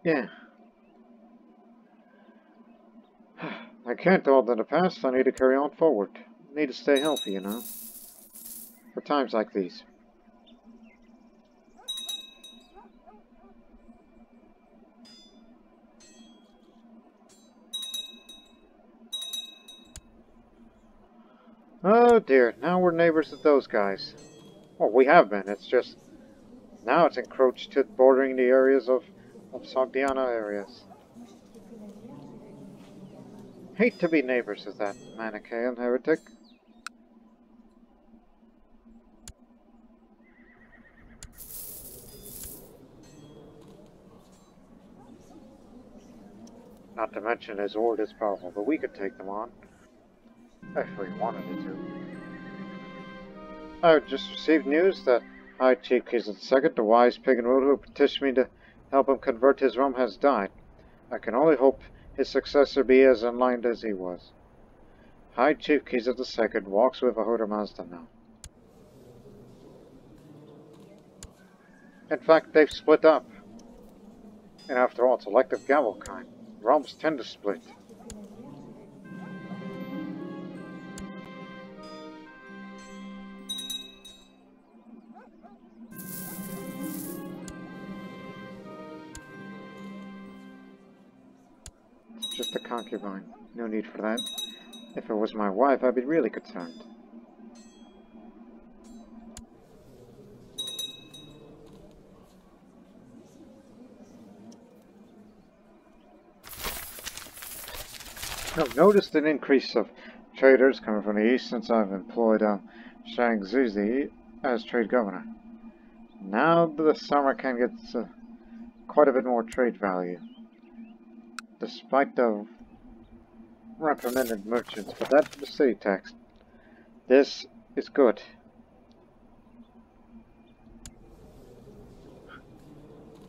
Yeah. I can't dwell in the past. I need to carry on forward. I need to stay healthy, you know. For times like these. Oh dear, now we're neighbors with those guys. Well, we have been. It's just now it's encroached to bordering the areas of Sogdiana areas. Hate to be neighbors with that Manichaean heretic. Not to mention his horde is powerful, but we could take them on. If we wanted to. I just received news that High Chief CK2, the wise pagan ruler who petitioned me to help him convert his realm, has died. I can only hope his successor be as enlightened as he was. High Chief CK2 walks with Ahura Mazda now. In fact, they've split up. And after all, it's elective Gavelkind. Realms tend to split. It's just a concubine. No need for that. If it was my wife, I'd be really concerned. I've noticed an increase of traders coming from the east since I've employed Shang Zuzi as trade governor. Now the Samarkand gets quite a bit more trade value, despite the reprimanded merchants, but that's the city tax. This is good.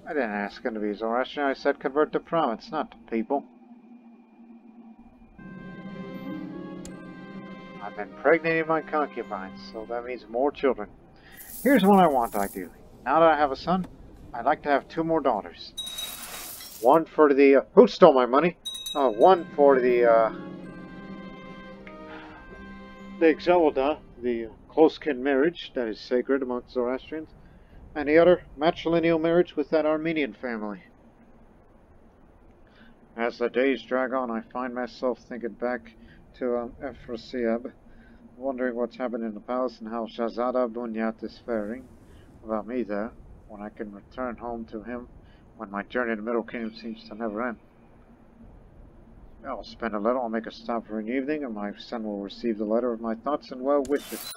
I didn't ask him to be Zoroastrian, I said convert the province, not the people. I've been impregnating my concubines, so that means more children. Here's what I want, ideally. Now that I have a son, I'd like to have 2 more daughters. One for the... who stole my money? One for the Exalda, the close-kin marriage that is sacred amongst Zoroastrians. And the other, matrilineal marriage with that Armenian family. As the days drag on, I find myself thinking back to Ephrasiab, wondering what's happened in the palace and how Shahzada Bunyat is faring. Without me there, when I can return home to him, when my journey to the Middle Kingdom seems to never end. I'll spend a little, I'll make a stop for an evening, and my son will receive the letter of my thoughts and well wishes.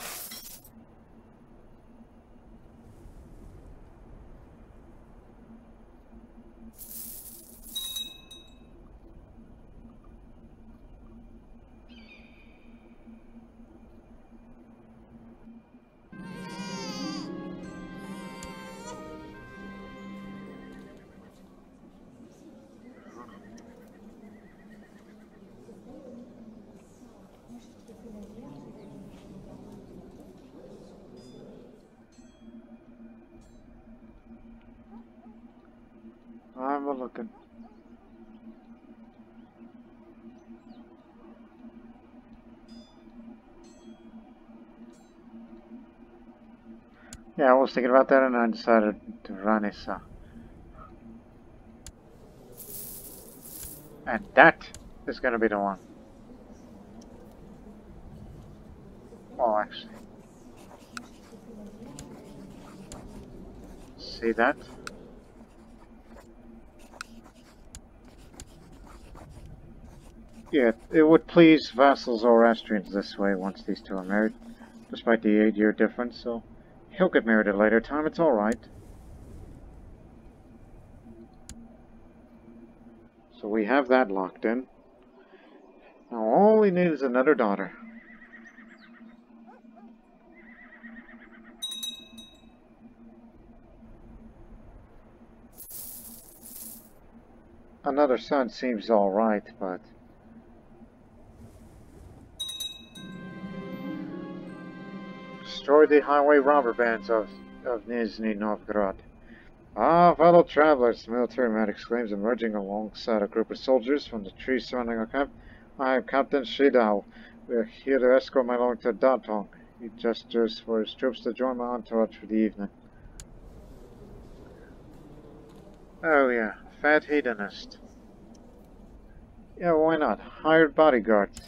I'm a-looking. Yeah, I was thinking about that and I decided to run it, so. And that is gonna be the one. Well, actually. See that? Yeah, it would please vassals or Zoroastrians this way once these two are married, despite the 8-year difference, so he'll get married at a later time, it's alright. So we have that locked in. Now all we need is another daughter. Another son seems alright, but... Destroy the highway robber bands of Nizhny Novgorod. Ah, fellow travelers, the military man exclaims, emerging alongside a group of soldiers from the trees surrounding our camp. I am Captain Shidao. We are here to escort my lord to Datong. He gestures for his troops to join my entourage for the evening. Oh yeah, fat hedonist. Yeah, why not? Hired bodyguards.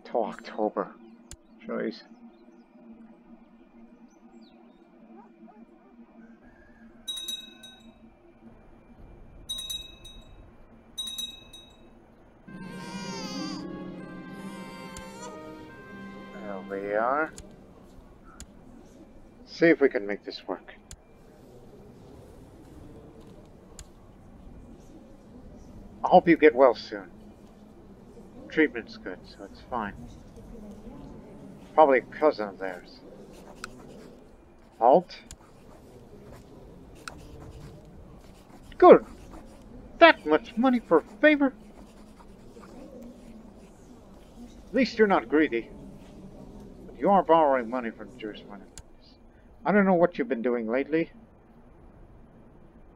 Till October. Jeez. There we are. See if we can make this work. I hope you get well soon. Treatment's good, so it's fine. Probably a cousin of theirs. Halt. Good. That much money for a favor? At least you're not greedy. But you are borrowing money from the Jewish money. I don't know what you've been doing lately.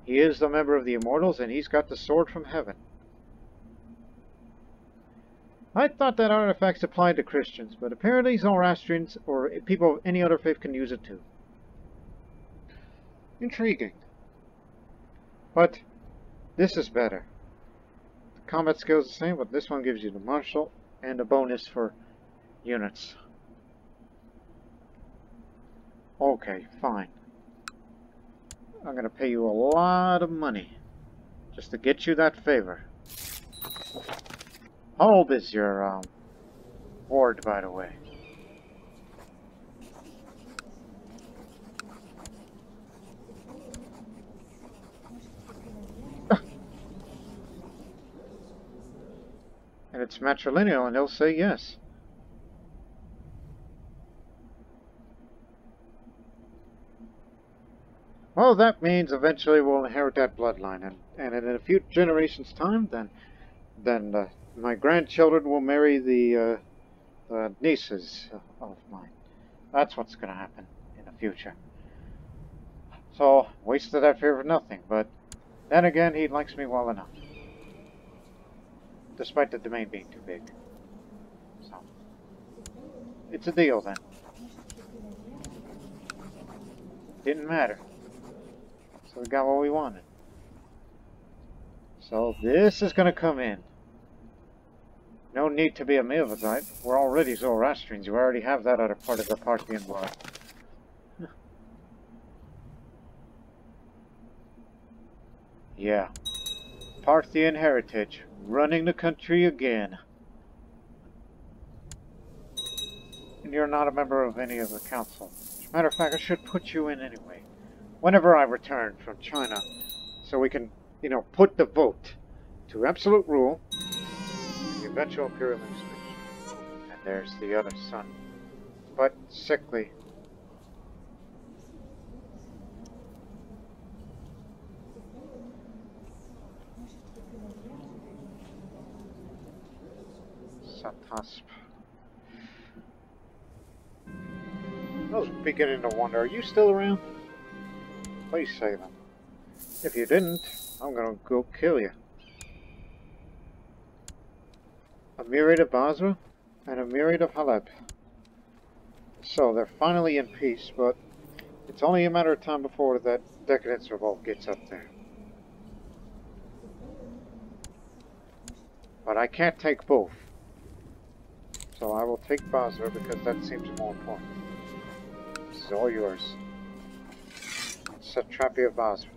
He is a member of the Immortals, and he's got the sword from heaven. I thought that artifacts applied to Christians, but apparently Zoroastrians or people of any other faith can use it too. Intriguing. But this is better. The combat skill is the same, but this one gives you the martial and a bonus for units. Okay, fine. I'm gonna pay you a lot of money just to get you that favor. How old is your ward, by the way? And it's matrilineal, and he'll say yes. Well, that means eventually we'll inherit that bloodline, and in a few generations' time, then my grandchildren will marry the nieces of mine. That's what's going to happen in the future. So, wasted that favor for nothing, but then again, he likes me well enough. Despite the domain being too big. So, it's a deal then. Didn't matter. So we got what we wanted. So this is gonna come in. No need to be a Malvazite. We're already Zoroastrians. You already have that other part of the Parthian blood. Yeah. Parthian heritage. Running the country again. And you're not a member of any of the council. As a matter of fact, I should put you in anyway. Whenever I return from China. So we can, you know, put the vote to absolute rule and the eventual imperial administration. And there's the other son. But sickly. Satasp. I was beginning to wonder, are you still around? Please say them. If you didn't, I'm gonna go kill you. A myriad of Basra and a myriad of Haleb. So they're finally in peace, but it's only a matter of time before that Decadence Revolt gets up there. But I can't take both. So I will take Basra because that seems more important. This is all yours. Satrapy of Basra.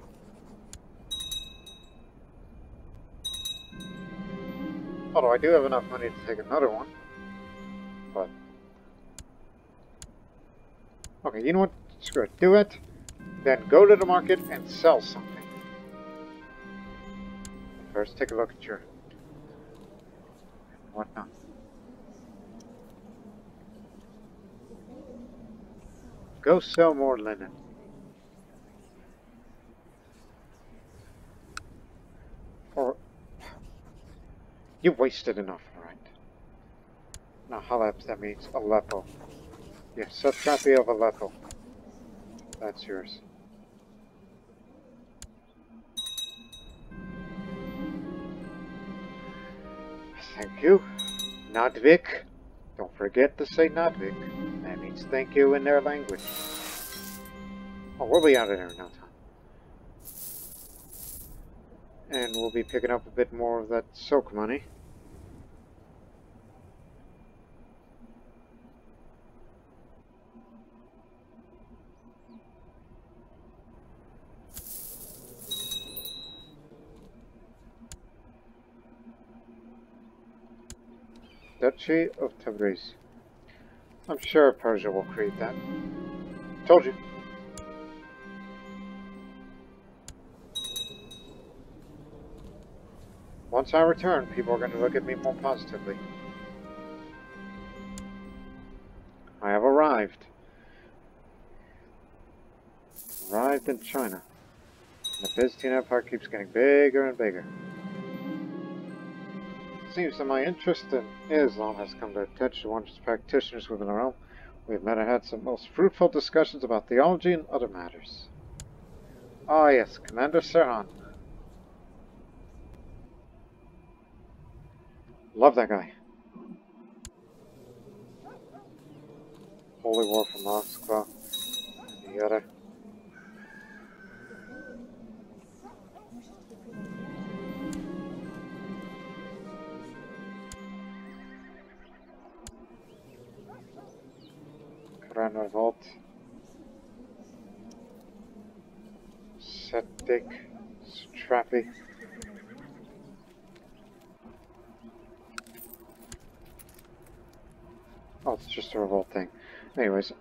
Although I do have enough money to take another one. But... okay, you know what? Screw it. Do it. Then go to the market and sell something. First, take a look at your... whatnot. Go sell more linen. Or... you've wasted enough, alright. Now, Haleb, that means Aleppo. Yes, Satrapy of Aleppo. That's yours. Thank you. Nadvik. Don't forget to say Nadvik. That means thank you in their language. Oh, we'll be out of there in no time. And we'll be picking up a bit more of that soak money. Duchy of Tabriz. I'm sure Persia will create that. Told you. Once I return, people are going to look at me more positively. I have arrived. Arrived in China. The Byzantine Empire keeps getting bigger and bigger. It seems that my interest in Islam has come to attention to one of its practitioners within the realm. We have met and had some most fruitful discussions about theology and other matters. Ah yes, Commander Serhan. Love that guy. Holy War from Moskva. And the other. Grand Revolt. Septic. Strappy. Oh, it's just a revolt thing. Anyways,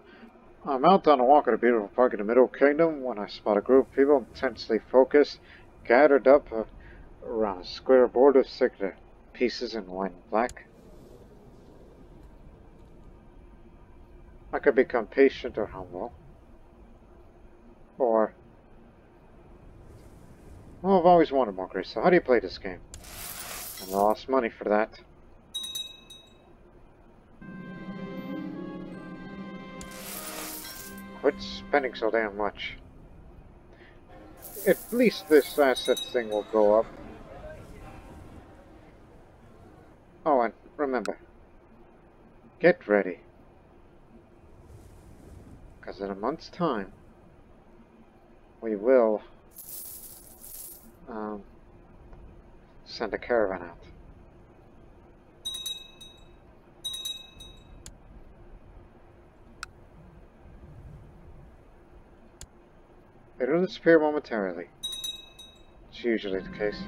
I'm out on a walk at a beautiful park in the Middle Kingdom when I spot a group of people intensely focused, gathered up around a square board of cigarette pieces in white and black. I could become patient or humble. Or... well, I've always wanted more grace, so how do you play this game? I lost money for that. Quit spending so damn much. At least this asset thing will go up. Oh, and remember, get ready. Because in a month's time, we will send a caravan out. It will disappear momentarily. It's usually the case.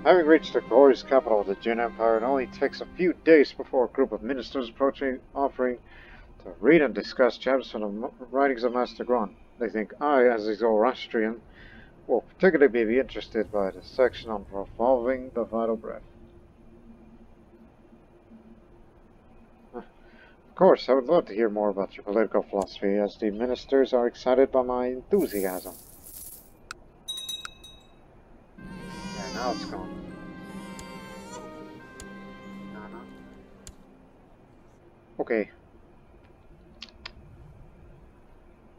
Having reached the glorious capital of the Jin Empire, it only takes a few days before a group of ministers approaching, offering to read and discuss chapters from the writings of Master Grun. They think I, as a Zoroastrian, will particularly be interested by the section on revolving the vital breath. Of course, I would love to hear more about your political philosophy, as the ministers are excited by my enthusiasm. Yeah, now it's gone. No. Okay.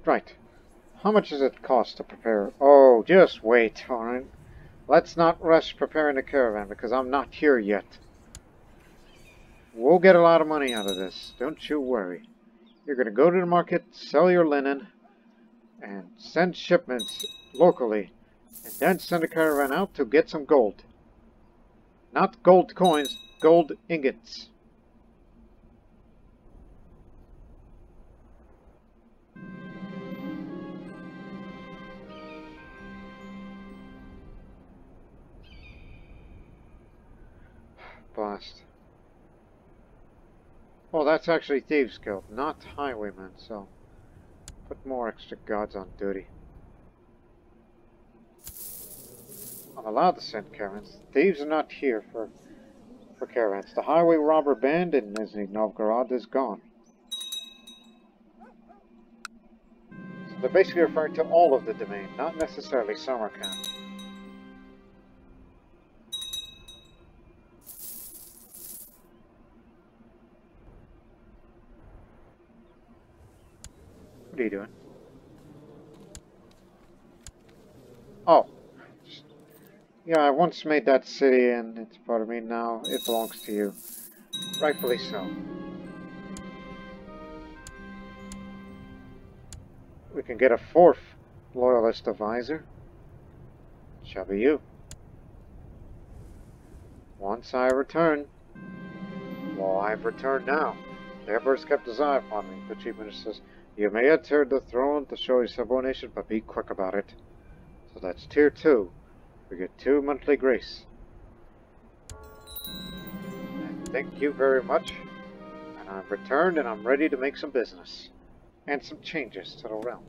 Right. How much does it cost to prepare? Oh, just wait, alright? Let's not rush preparing the caravan, because I'm not here yet. We'll get a lot of money out of this, don't you worry. You're going to go to the market, sell your linen, and send shipments locally, and then send a caravan out to get some gold. Not gold coins, gold ingots. Blast. Oh, that's actually Thieves Guild, not Highwaymen, so put more extra guards on duty. I'm allowed to send caravans. Thieves are not here for caravans. The highway robber band in Nizhny Novgorod is gone. So they're basically referring to all of the domain, not necessarily Samarkand. What are you doing? Oh. Yeah, I once made that city and it's part of me now. It belongs to you. Rightfully so. We can get a fourth loyalist advisor. Shall be you. Once I return. Well, I've returned now. The Emperor's kept his eye upon me. The Chief Minister says, you may enter the throne to show your subordination, but be quick about it. So that's tier 2. We get 2 monthly grace. And thank you very much. And I've returned and I'm ready to make some business. And some changes to the realm.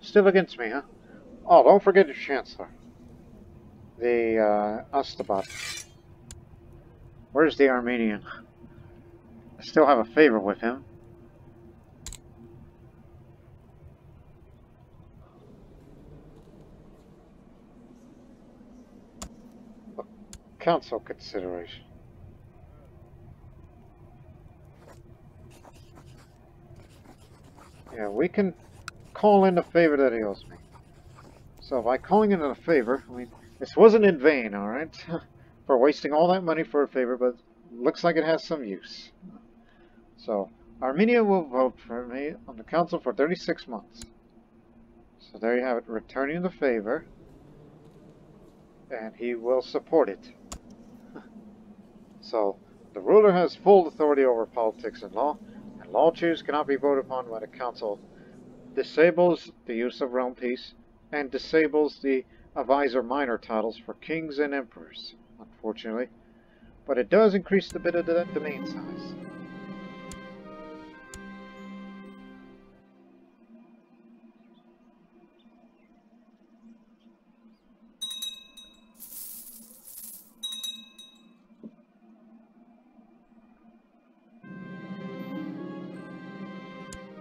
Still against me, huh? Oh, don't forget your Chancellor. The, Astabat. Where's the Armenian? I still have a favor with him. Council consideration. Yeah, we can call in the favor that he owes me. So by calling in a favor, I mean, this wasn't in vain, alright? For wasting all that money for a favor, but looks like it has some use. So, Armenia will vote for me on the council for 36 months. So there you have it, returning the favor. And he will support it. So, the ruler has full authority over politics and law changes cannot be voted upon by the council. Disables the use of realm peace, and disables the advisor minor titles for kings and emperors, unfortunately. But it does increase the bit of the domain size.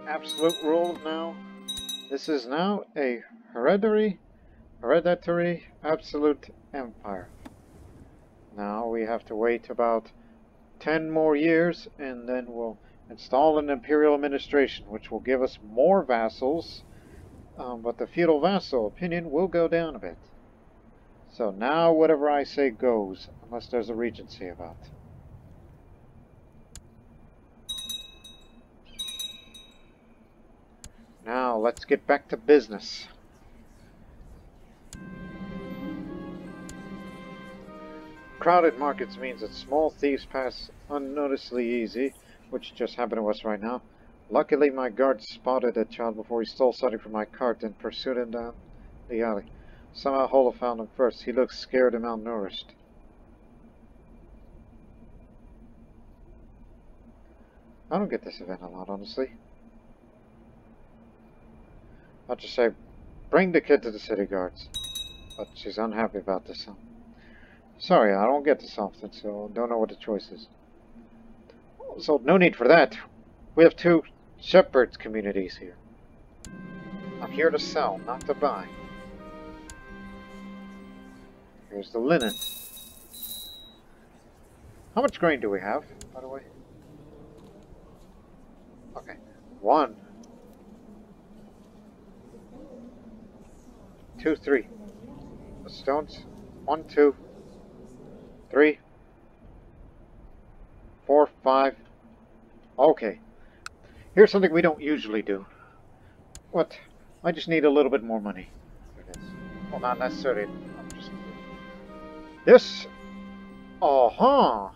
Absolute rule now. This is now a hereditary absolute empire. Now we have to wait about 10 more years and then we'll install an imperial administration which will give us more vassals, but the feudal vassal opinion will go down a bit. So now whatever I say goes, unless there's a regency about. Now, let's get back to business. Crowded markets means that small thieves pass unnoticeably easy, which just happened to us right now. Luckily, my guard spotted a child before he stole something from my cart and pursued him down the alley. Somehow Holo found him first. He looked scared and malnourished. I don't get this event a lot, honestly. I'll just say, bring the kid to the city guards. But she's unhappy about this. Sorry, I don't get this often, so don't know what the choice is. So, no need for that. We have 2 shepherds communities here. I'm here to sell, not to buy. Here's the linen. How much grain do we have, by the way? Okay. 1, 2, 3. The stones. 1, 2, 3, 4, 5. Okay. Here's something we don't usually do. What? I just need a little bit more money for this. Well, not necessarily. I'm just... This... Uh-huh.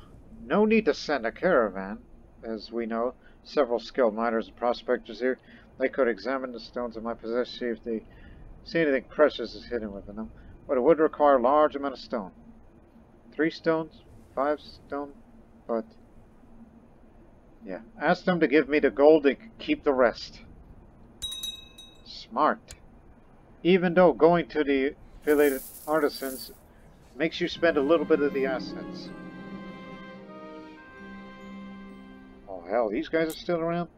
No need to send a caravan. As we know, several skilled miners and prospectors here. They could examine the stones in my possession, see if they see anything precious is hidden within them. But it would require a large amount of stone. 3 stones? 5 stone? But... yeah. Ask them to give me the gold and keep the rest. Smart. Even though going to the affiliated artisans makes you spend a little bit of the assets. Oh hell, these guys are still around?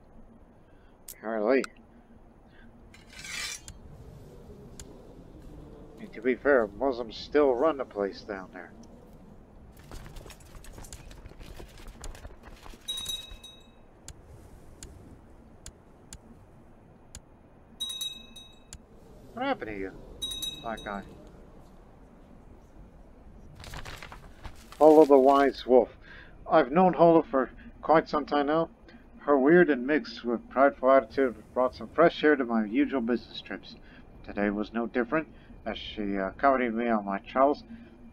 Apparently. And to be fair, Muslims still run the place down there. What happened to you, black guy? Holo the Wise Wolf. I've known Holo for quite some time now. Her weird and mixed with prideful attitude brought some fresh air to my usual business trips. Today was no different, as she accompanied me on my travels,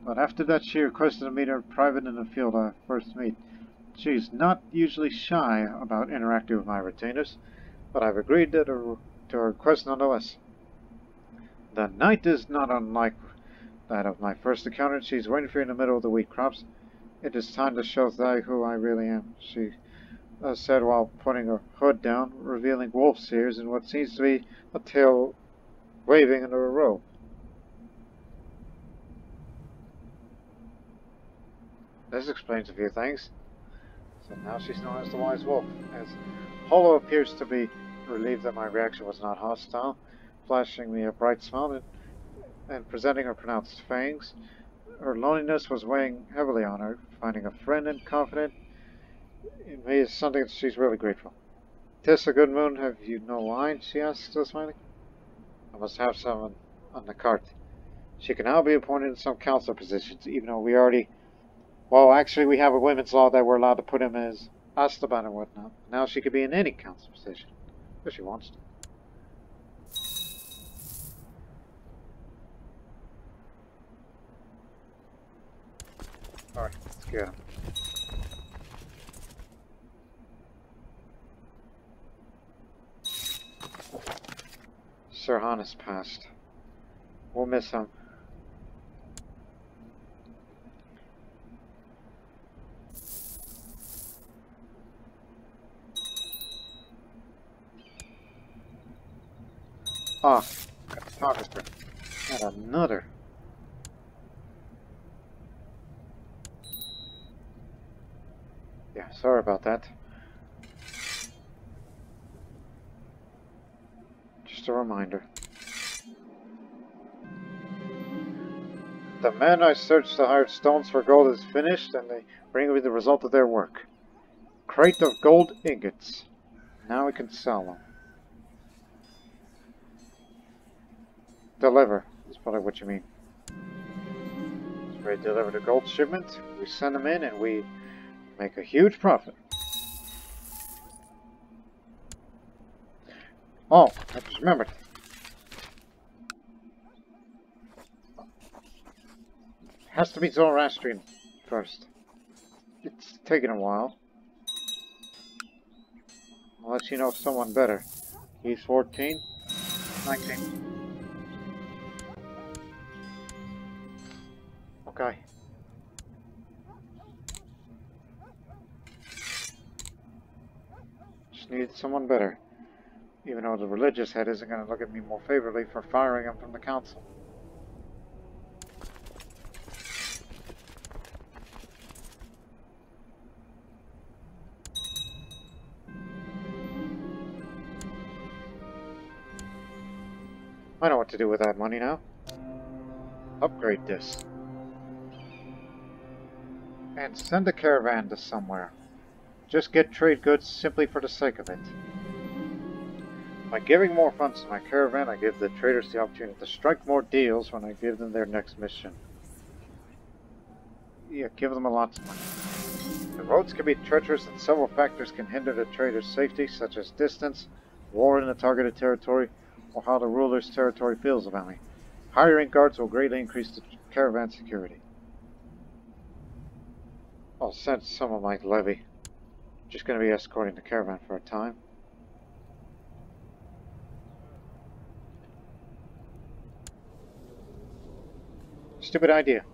but after that she requested to meet her in private in the field I first meet. She's not usually shy about interacting with my retainers, but I've agreed to her request nonetheless. The night is not unlike that of my first encounter. She's waiting for you in the middle of the wheat crops. It is time to show thee who I really am, she said while putting her hood down, revealing wolf's ears and what seems to be a tail waving under a robe. This explains a few things. So now she's known as the Wise Wolf. As Holo appears to be relieved that my reaction was not hostile, flashing me a bright smile and presenting her pronounced fangs. Her loneliness was weighing heavily on her. Finding a friend and confidant in me is something that she's really grateful. "'Tis a good moon, have you no wine?" she asked, still smiling. "I must have some on the cart." She can now be appointed in some council positions, even though we already... well, actually we have a women's law that we're allowed to put him as Astaban and whatnot. Now she could be in any council position, if she wants to. Alright, let's get him. Sir Han has passed. We'll miss him. Ah, got the pocket spray. And another. Yeah, sorry about that. Just a reminder. The men I searched to hire stones for gold is finished, and they bring me the result of their work. Crate of gold ingots. Now we can sell them. Deliver. That's probably what you mean. So we deliver the gold shipment, we send them in, and we make a huge profit. Oh, I just remembered. Has to be Zoroastrian first. It's taking a while. Unless you know someone better. He's 14. 19. Okay. Just need someone better. Even though the religious head isn't going to look at me more favorably for firing him from the council. I know what to do with that money now. Upgrade this. And send a caravan to somewhere. Just get trade goods simply for the sake of it. By giving more funds to my caravan, I give the traders the opportunity to strike more deals when I give them their next mission. Yeah, give them a lot of money. The roads can be treacherous and several factors can hinder the traders' safety, such as distance, war in the targeted territory, or how the ruler's territory feels about me. Hiring guards will greatly increase the caravan security. I'll send some of my levy. Just going to be escorting the caravan for a time. Stupid idea.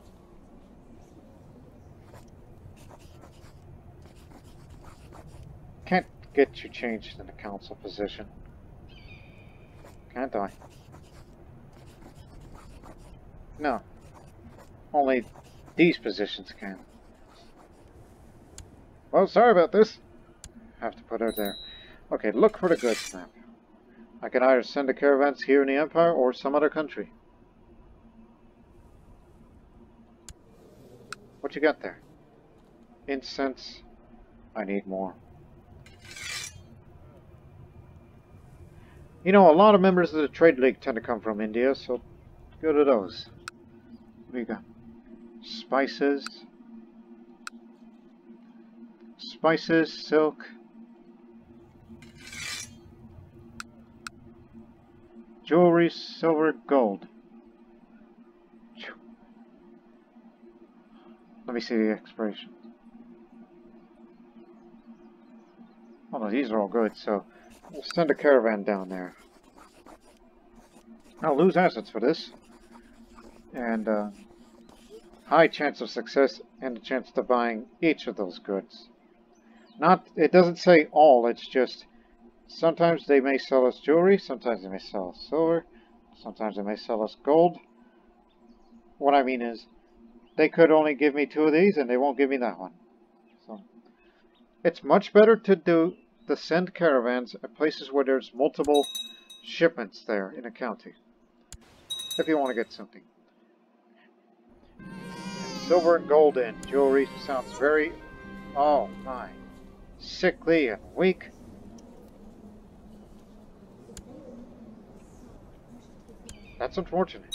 Can't get you changed in a council position. Can't I? No. Only these positions can. Well, sorry about this. Have to put her there. Okay, look for the goods map. I can either send the caravans here in the Empire or some other country. What you got there? Incense. I need more. You know, a lot of members of the Trade League tend to come from India, so go to those. What do you got? Spices. Spices, silk. Jewelry, silver, gold. Let me see the expiration. Oh no, these are all good, so we'll send a caravan down there. I'll lose assets for this. And high chance of success and a chance to buying each of those goods. It doesn't say all, it's just sometimes they may sell us jewelry, sometimes they may sell us silver, sometimes they may sell us gold. What I mean is, they could only give me 2 of these and they won't give me that one. So it's much better to send caravans at places where there's multiple shipments there in a county. If you want to get something. Silver and gold in jewelry sounds very, oh my, sickly and weak. That's unfortunate.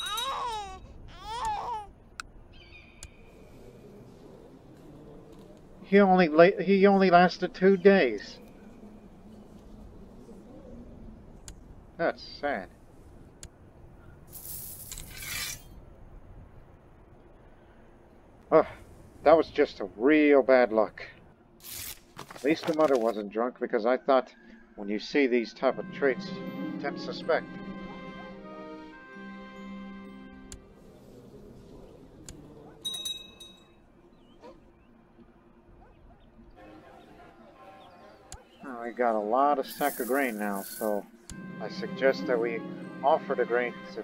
He only lasted 2 days. That's sad. Oh, that was just a real bad luck. At least the mother wasn't drunk, because I thought when you see these type of traits, you tend to suspect. We got a lot of sack of grain now, so I suggest that we offer the grain to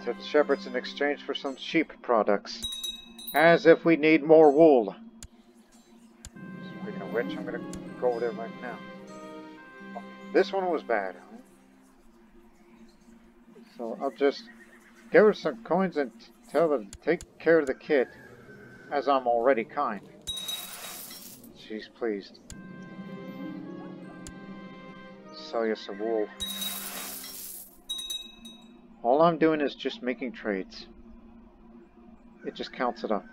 the shepherds in exchange for some sheep products. As if we need more wool. Speaking of which, I'm going to go over there right now. Okay, this one was bad. So I'll just give her some coins and tell her to take care of the kid, as I'm already kind. She's pleased. Sell you some wool. All I'm doing is just making trades. It just counts it up.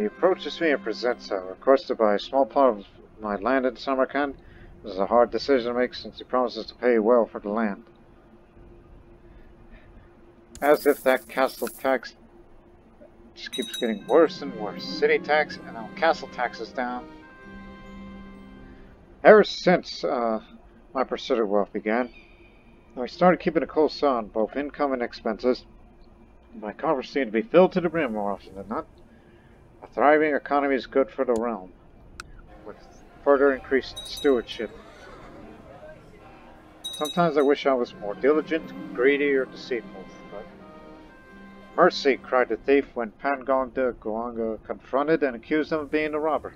He approaches me and presents a request to buy a small part of my land in Samarkand. This is a hard decision to make since he promises to pay well for the land. As if that castle tax just keeps getting worse and worse. City tax and now castle taxes down. Ever since my pursuit of wealth began, I started keeping a close eye on both income and expenses. My coffers seem to be filled to the brim more often than not. A thriving economy is good for the realm, with further increased stewardship. Sometimes I wish I was more diligent, greedy, or deceitful, but... Mercy, cried the thief when Pangong de Goanga confronted and accused him of being a robber.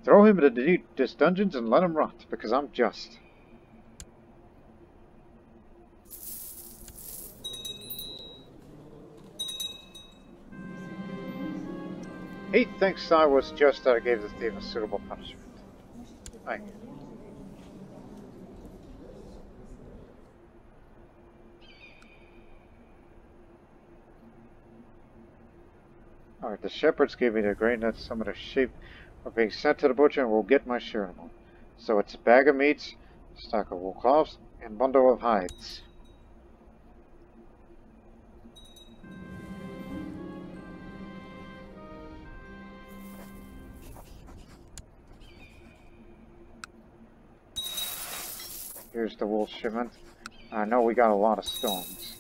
Throw him into the deepest dungeons and let him rot, because I'm just. He thinks I was just that I gave the thief a suitable punishment. Thank you. Alright, the shepherds gave me the grain that some of the sheep are being sent to the butcher and we'll get my share of them. So it's a bag of meats, a stock of wool cloths, and a bundle of hides. Here's the wool shipment. I know we got a lot of stones.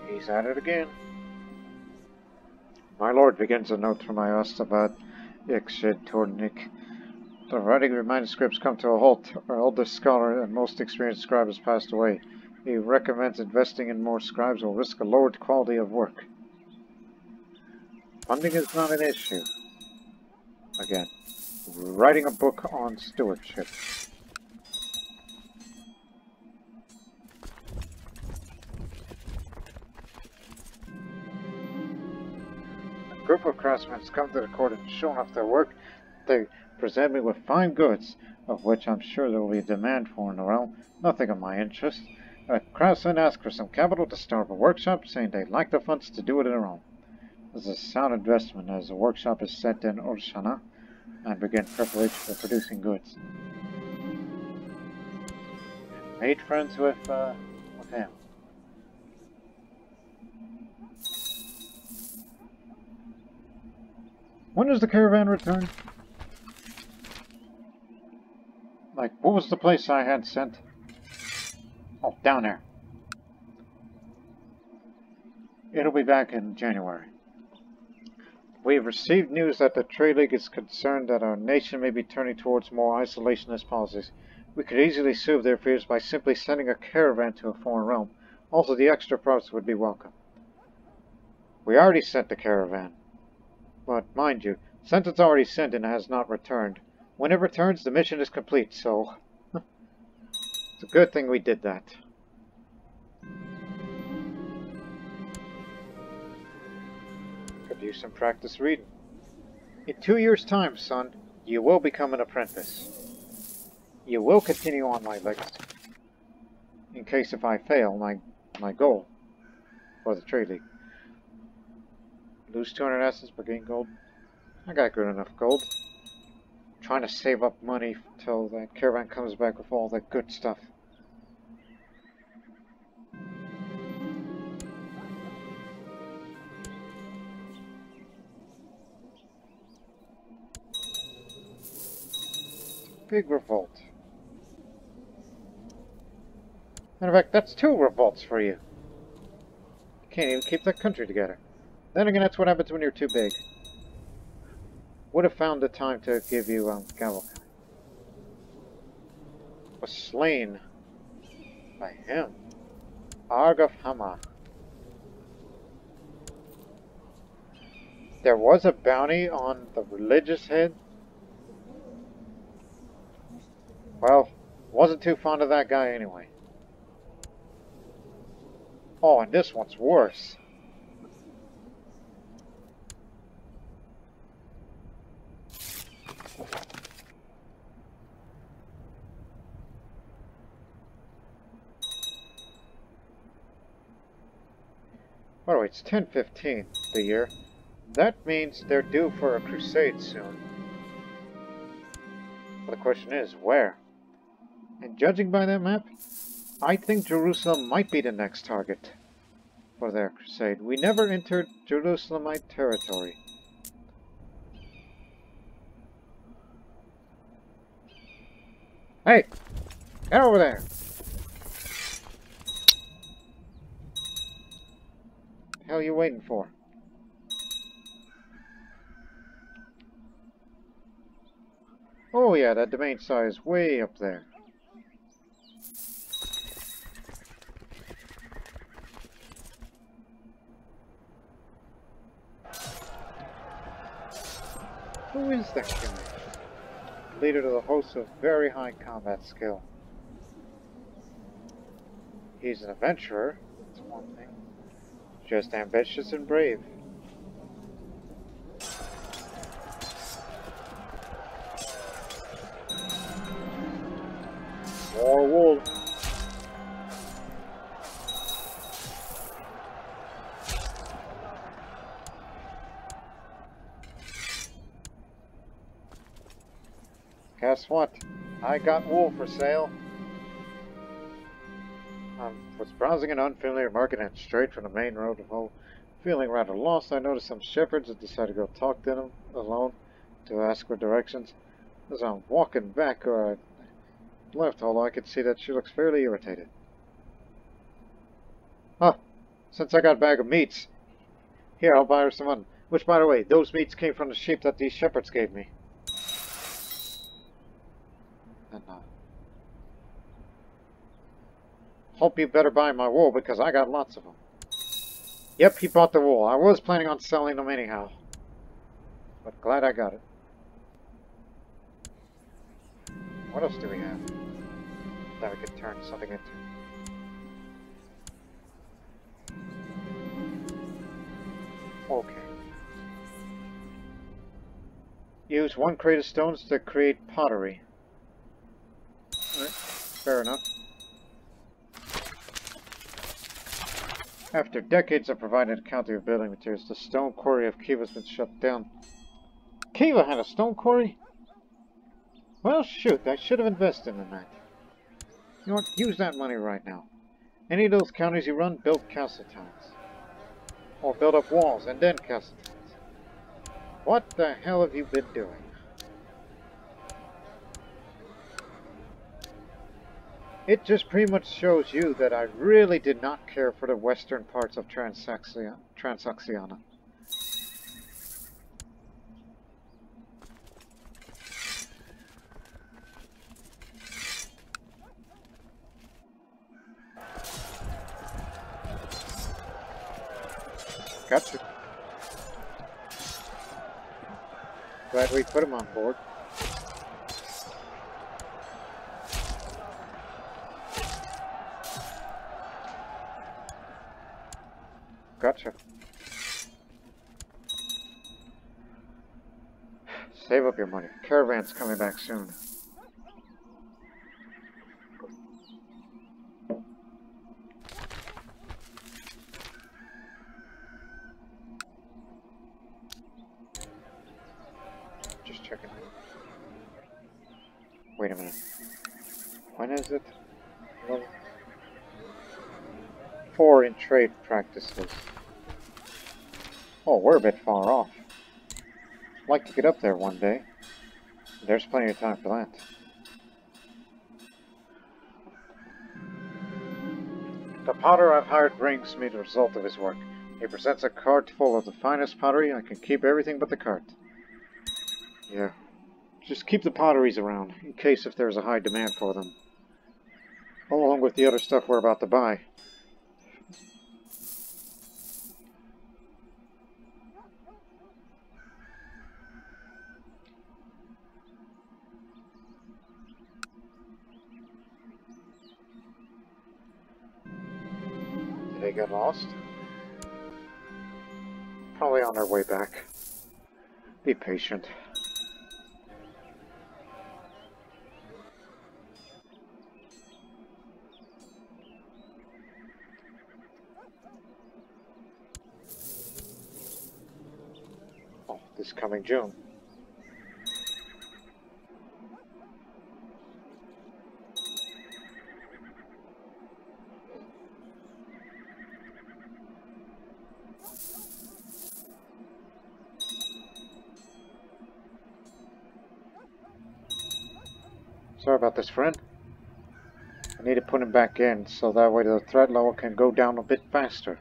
He's at it again. My lord, begins a note from my Ostabat, Ixid Tornik. The writing of manuscripts come to a halt. Our oldest scholar and most experienced scribe has passed away. He recommends investing in more scribes will risk a lowered quality of work. Funding is not an issue. Again, writing a book on stewardship. A group of craftsmen has come to the court and shown off their work. They present me with fine goods, of which I'm sure there will be a demand for in the realm. Nothing of my interest. Craftsmen ask for some capital to start up a workshop, saying they lack the funds to do it in their own. This is a sound investment, as the workshop is set in Urshana and begin preparation for producing goods. Made friends with him. When does the caravan return? Like, what was the place I had sent? Oh, down there. It'll be back in January. We have received news that the Trade League is concerned that our nation may be turning towards more isolationist policies. We could easily soothe their fears by simply sending a caravan to a foreign realm. Also, the extra profits would be welcome. We already sent the caravan. But, mind you, since it's already sent and has not returned, when it returns, the mission is complete, so... it's a good thing we did that. Could use some practice reading. In 2 years' time, son, you will become an apprentice. You will continue on my legacy. In case if I fail my goal for the Trade League. Lose 200 essence but gain gold. I got good enough gold. Trying to save up money till that caravan comes back with all that good stuff. Big revolt. Matter of fact, that's 2 revolts for you. You can't even keep that country together. Then again, that's what happens when you're too big. Would have found the time to give you Galilei. Was slain by him. Argaf Hama. There was a bounty on the religious head. Well, wasn't too fond of that guy anyway. Oh, and this one's worse. By the way, it's 10:15 the year. That means they're due for a crusade soon. But the question is, where? And judging by that map, I think Jerusalem might be the next target for their crusade. We never entered Jerusalemite territory. Hey! Get over there! What the hell are you waiting for? Oh yeah, that domain size way up there. Who is that guy? Leader to the host of very high combat skill. He's an adventurer, that's one thing. Just ambitious and brave. More wool. Guess what? I got wool for sale. I was browsing an unfamiliar market and straight from the main road of home. Feeling rather lost, I noticed some shepherds and decided to go talk to them alone to ask for directions. As I'm walking back where I left, although I could see that she looks fairly irritated. Huh, since I got a bag of meats, here, I'll buy her some mutton. Which, by the way, those meats came from the sheep that these shepherds gave me. And, hope you better buy my wool, because I got lots of them. Yep, he bought the wool. I was planning on selling them anyhow. But glad I got it. What else do we have that we could turn something into? Okay. Use 1 crate of stones to create pottery. Alright, fair enough. After decades of providing a county of building materials, the stone quarry of Kiva's been shut down. Kiva had a stone quarry? Well, shoot, I should have invested in that. You know what? Use that money right now. Any of those counties you run, build castle towns. Or build up walls and then castle towns. What the hell have you been doing? It just pretty much shows you that I really did not care for the western parts of Transoxiana. Gotcha. Glad we put him on board. Gotcha. Save up your money. Caravan's coming back soon. Just checking. Wait a minute. When is it? 4 in trade practices. Oh, we're a bit far off. I'd like to get up there one day. There's plenty of time for that. The potter I've hired brings me the result of his work. He presents a cart full of the finest pottery. I can keep everything but the cart. Yeah. Just keep the potteries around, in case if there's a high demand for them. Along with the other stuff we're about to buy. Did I get lost. Probably on our way back. Be patient. Oh, this coming June. Sorry about this, friend. I need to put him back in so that way the threat level can go down a bit faster.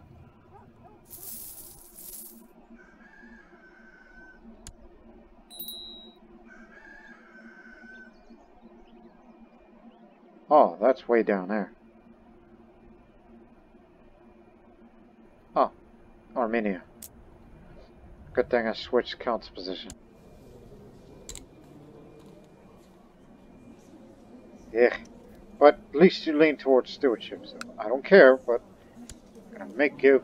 Oh, that's way down there. Oh, Armenia. Good thing I switched Count's position. Yeah, but at least you lean towards stewardship. So I don't care, but I'm gonna make you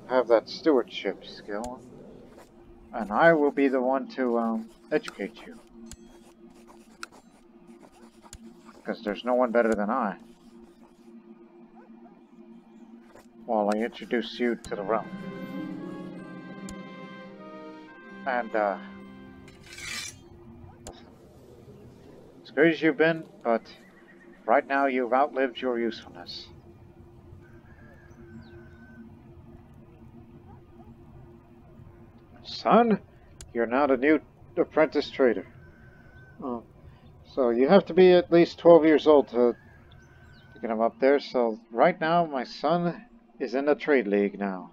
have that stewardship skill. And I will be the one to educate you. Because there's no one better than I. While I introduce you to the realm. And, as good as you've been, but right now you've outlived your usefulness. Son, you're now the new apprentice trader. Oh, so you have to be at least 12 years old to get him up there. So right now, my son is in the trade league now.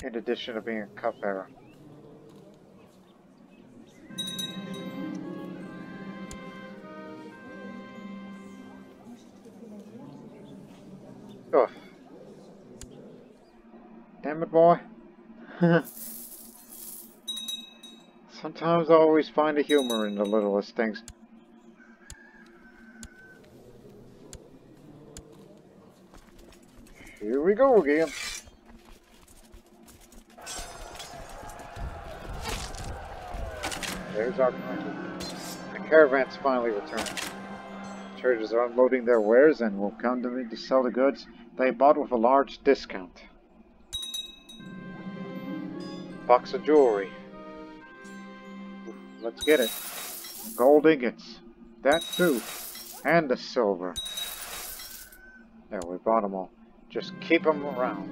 In addition to being a cupbearer. Oh. Damn it, boy. Sometimes I always find the humor in the littlest things. Here we go again. There's our country. The caravan's finally returned. Traders are unloading their wares and will come to me to sell the goods they bought with a large discount. Box of jewelry. Let's get it. Gold ingots. That too. And the silver. There, we bought them all. Just keep them around.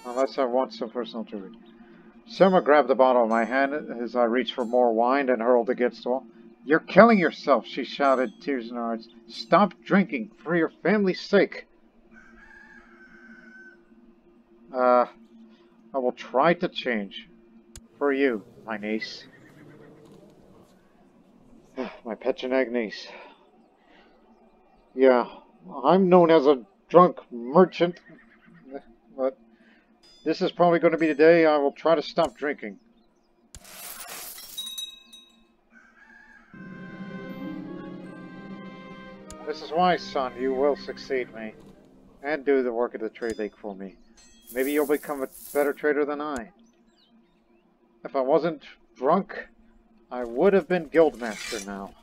Unless I want some personal jewelry. Selma grabbed the bottle in my hand as I reached for more wine and hurled against the wall. You're killing yourself, she shouted, tears in her eyes. Stop drinking, for your family's sake. I will try to change. For you, my niece. My petulant niece. Yeah, I'm known as a drunk merchant, but this is probably going to be the day I will try to stop drinking. This is why, son, you will succeed me. And do the work of the trade league for me. Maybe you'll become a better trader than I. If I wasn't drunk, I would have been guildmaster now.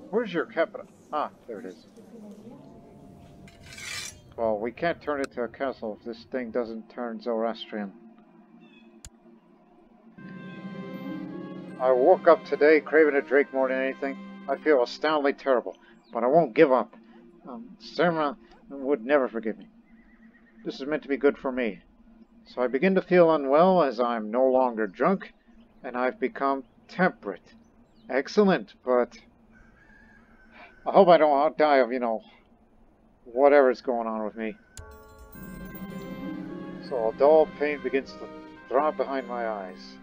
Where's your capital? Ah, there it is. Well, we can't turn it to a castle if this thing doesn't turn Zoroastrian. I woke up today craving a drink more than anything. I feel astoundingly terrible, but I won't give up. Sarah would never forgive me. This is meant to be good for me. So I begin to feel unwell as I'm no longer drunk, and I've become temperate. Excellent, but I hope I don't die of, you know, whatever's going on with me. So a dull pain begins to throb behind my eyes.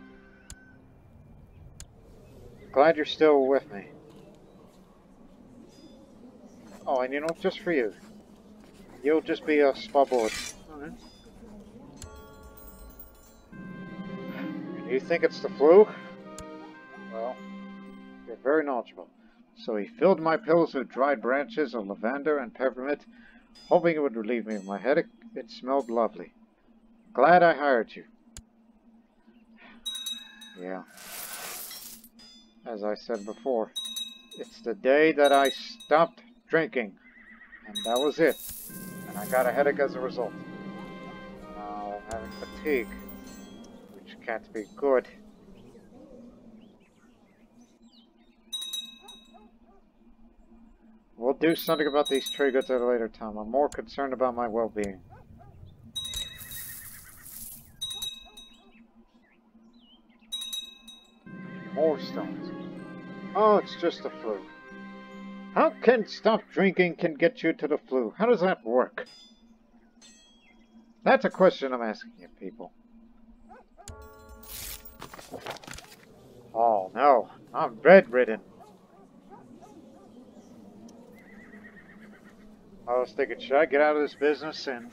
Glad you're still with me. Oh, and you know, just for you. You'll just be a spot bullet. Alright. You think it's the flu? Well, you're very knowledgeable. So he filled my pills with dried branches of lavender and peppermint, hoping it would relieve me of my headache. It smelled lovely. Glad I hired you. Yeah. As I said before, it's the day that I stopped drinking. And that was it. And I got a headache as a result. Now I'm having fatigue, which can't be good. We'll do something about these trade goods at a later time. I'm more concerned about my well-being. More stones. Oh, it's just the flu. How can stop drinking can get you to the flu? How does that work? That's a question I'm asking you, people. Oh no, I'm bedridden. I was thinking, should I get out of this business and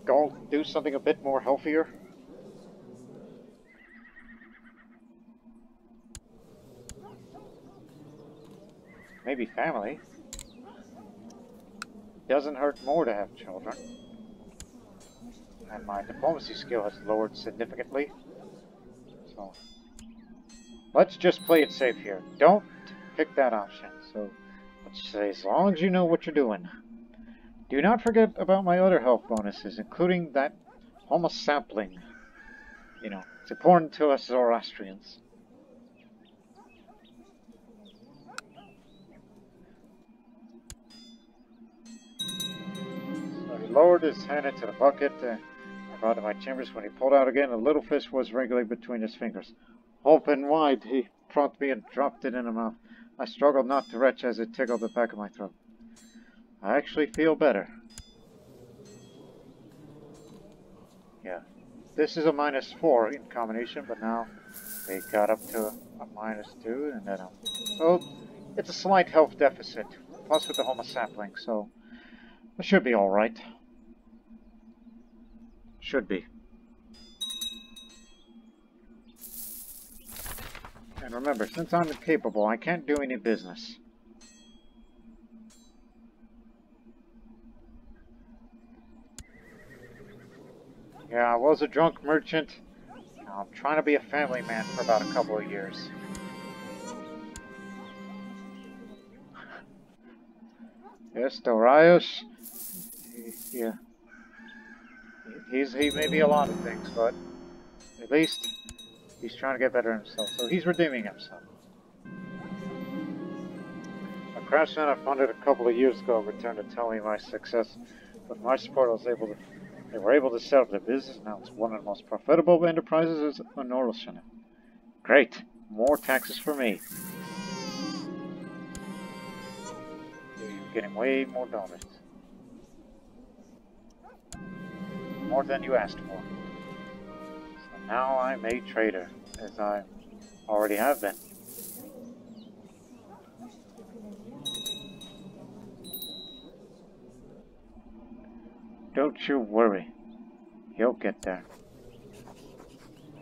go do something a bit more healthier? Maybe family. Doesn't hurt more to have children. And my diplomacy skill has lowered significantly. So, let's just play it safe here. Don't pick that option. So, let's say as long as you know what you're doing. Do not forget about my other health bonuses, including that homo sapling. You know, it's important to us Zoroastrians. So he lowered his hand into the bucket and brought to my chambers. When he pulled out again, a little fish was wriggling between his fingers. Open wide, he propped me and dropped it in his mouth. I struggled not to retch as it tickled the back of my throat. I actually feel better. Yeah. This is a -4 in combination, but now they got up to a -2, and then so it's a slight health deficit, plus with the homo sapling, so it should be alright. Should be. And remember, since I'm incapable, I can't do any business. Yeah, I was a drunk merchant. Now I'm trying to be a family man for about a couple of years. Yes, Darius. Yeah. He may be a lot of things, but at least he's trying to get better himself. So he's redeeming himself. A craftsman I funded a couple of years ago returned to tell me my success. With my support, they were able to set up their business. Now it's one of the most profitable enterprises in Norway. Great. More taxes for me. You're getting way more dollars. More than you asked for. So now I'm a trader, as I already have been. Don't you worry. He'll get there.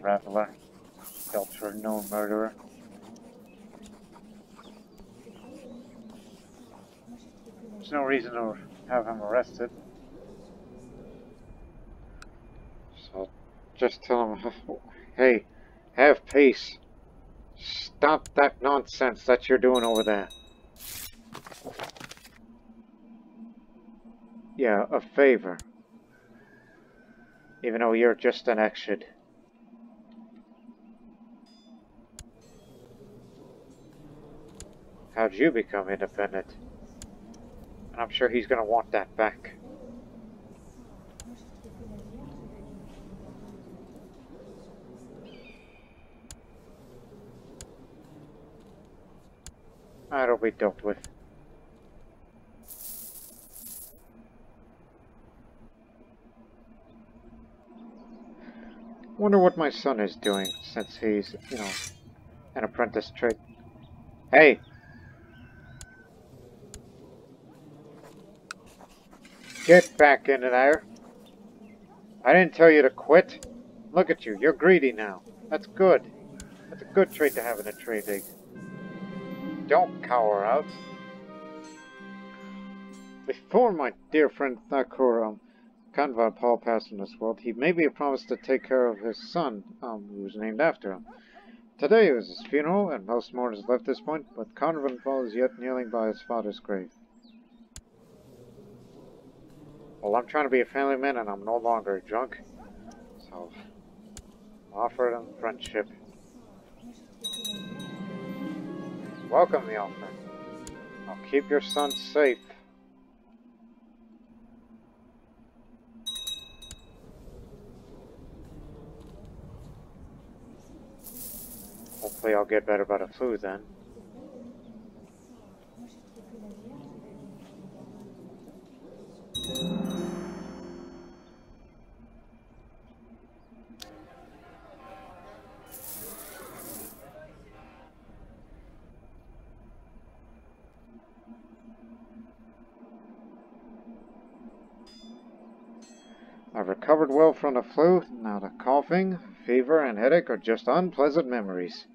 Traveler, adulterer, known murderer. There's no reason to have him arrested. So just tell him, hey, have peace. Stop that nonsense that you're doing over there. Yeah, a favor. Even though you're just an exit. How'd you become independent? And I'm sure he's gonna want that back. That'll be dealt with. Wonder what my son is doing since he's, you know, an apprentice trade. Hey! Get back into there. I didn't tell you to quit. Look at you, you're greedy now. That's good. That's a good trait to have in a trade league. Don't cower out. Before my dear friend Thakur, Kanvar Paul passed from this world, he made me a promise to take care of his son, who was named after him. Today was his funeral, and most mourners left this point, but Kanvar Paul is yet kneeling by his father's grave. Well, I'm trying to be a family man, and I'm no longer a drunk, so offer them friendship. Welcome, the offer. I'll keep your son safe. Hopefully I'll get better by the flu then. I've recovered well from the flu. Now the coughing, fever, and headache are just unpleasant memories.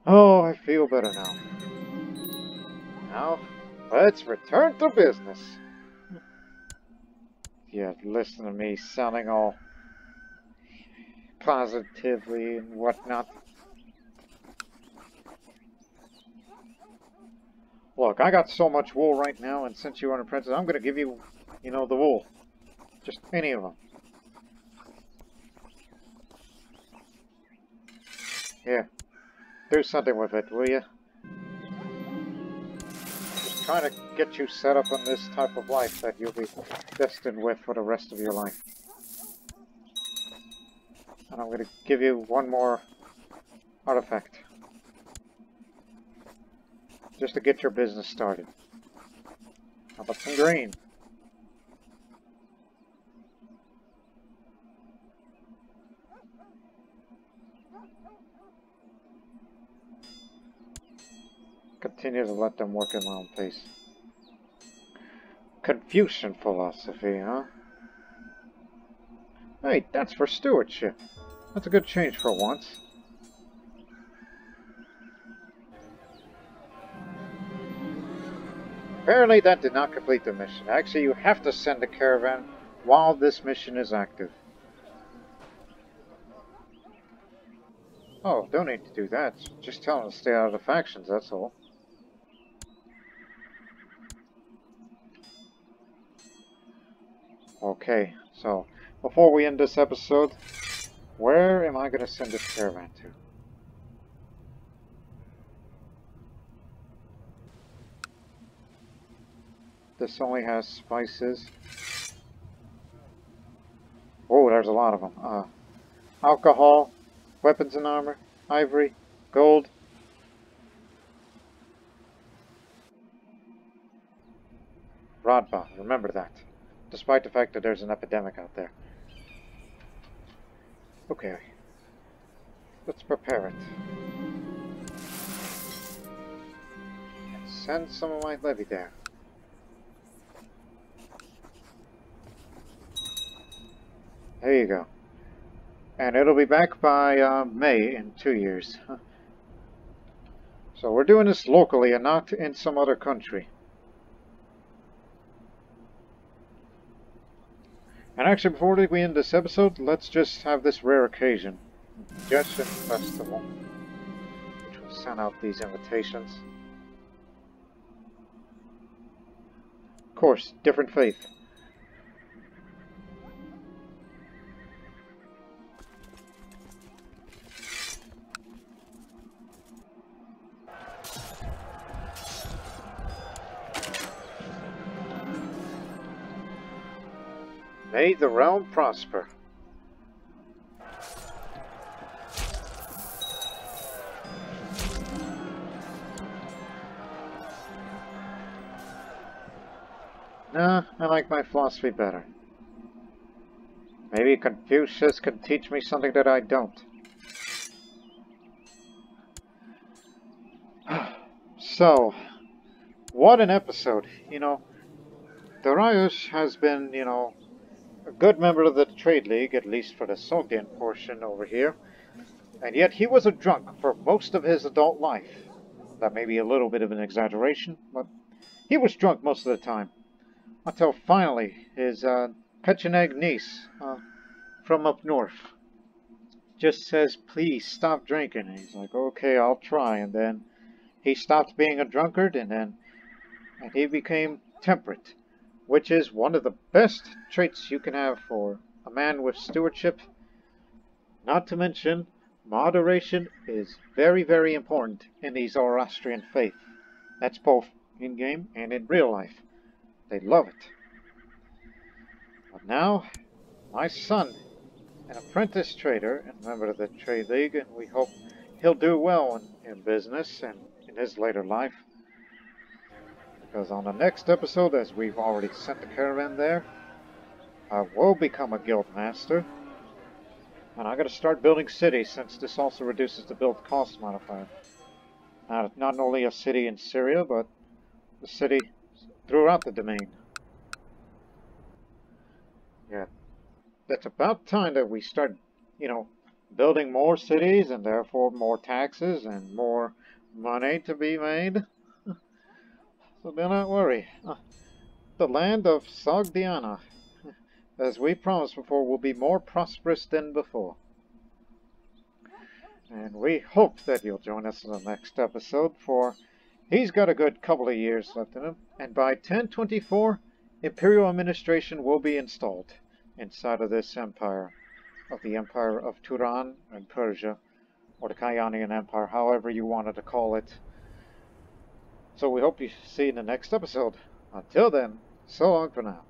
Oh, I feel better now. Now, let's return to business. Yeah, listen to me sounding all positively and whatnot. Look, I got so much wool right now, and since you're an apprentice, I'm going to give you, you know, the wool. Just any of them. Here, do something with it, will you? Just trying to get you set up on this type of life that you'll be destined with for the rest of your life. And I'm going to give you one more artifact. Just to get your business started. How about some grain? Continue to let them work in their own pace. Confucian philosophy, huh? Hey, that's for stewardship. That's a good change for once. Apparently that did not complete the mission. Actually, you have to send a caravan while this mission is active. Oh, don't need to do that. Just tell them to stay out of the factions, that's all. Okay, so before we end this episode, where am I going to send this caravan to? This only has spices. Oh, there's a lot of them. Alcohol, weapons and armor, ivory, gold. Rodba, remember that. Despite the fact that there's an epidemic out there. Okay. Let's prepare it. And send some of my levy there. There you go. And it'll be back by May in 2 years. So we're doing this locally and not in some other country. And actually, before we end this episode, let's just have this rare occasion. Digestion Festival. Which will send out these invitations. Of course, different faith. May the realm prosper. Nah, I like my philosophy better. Maybe Confucius can teach me something that I don't. So, what an episode. You know, Darius has been, a good member of the Trade League, at least for the Sogdian portion over here. And yet he was a drunk for most of his adult life. That may be a little bit of an exaggeration, but he was drunk most of the time. Until finally, his Pecheneg niece from up north just says, please stop drinking. And he's like, okay, I'll try. And then he stopped being a drunkard, and he became temperate, which is one of the best traits you can have for a man with stewardship. Not to mention, moderation is very, very important in the Zoroastrian faith. That's both in-game and in real life. They love it. But now, my son, an apprentice trader and member of the Trade League, and we hope he'll do well in business and in his later life. Because on the next episode, as we've already sent the caravan there, I will become a guild master. And I gotta start building cities, since this also reduces the build cost modifier. Not only a city in Syria, but the city throughout the domain. Yeah, that's about time that we start, building more cities, and therefore more taxes and more money to be made. So do not worry. The land of Sogdiana, as we promised before, will be more prosperous than before. And we hope that you'll join us in the next episode, for he's got a good couple of years left in him. And by 1024, Imperial administration will be installed inside of this empire, of the Empire of Turan and Persia, or the Kayanian Empire, however you wanted to call it. So we hope you see you in the next episode. Until then, so long for now.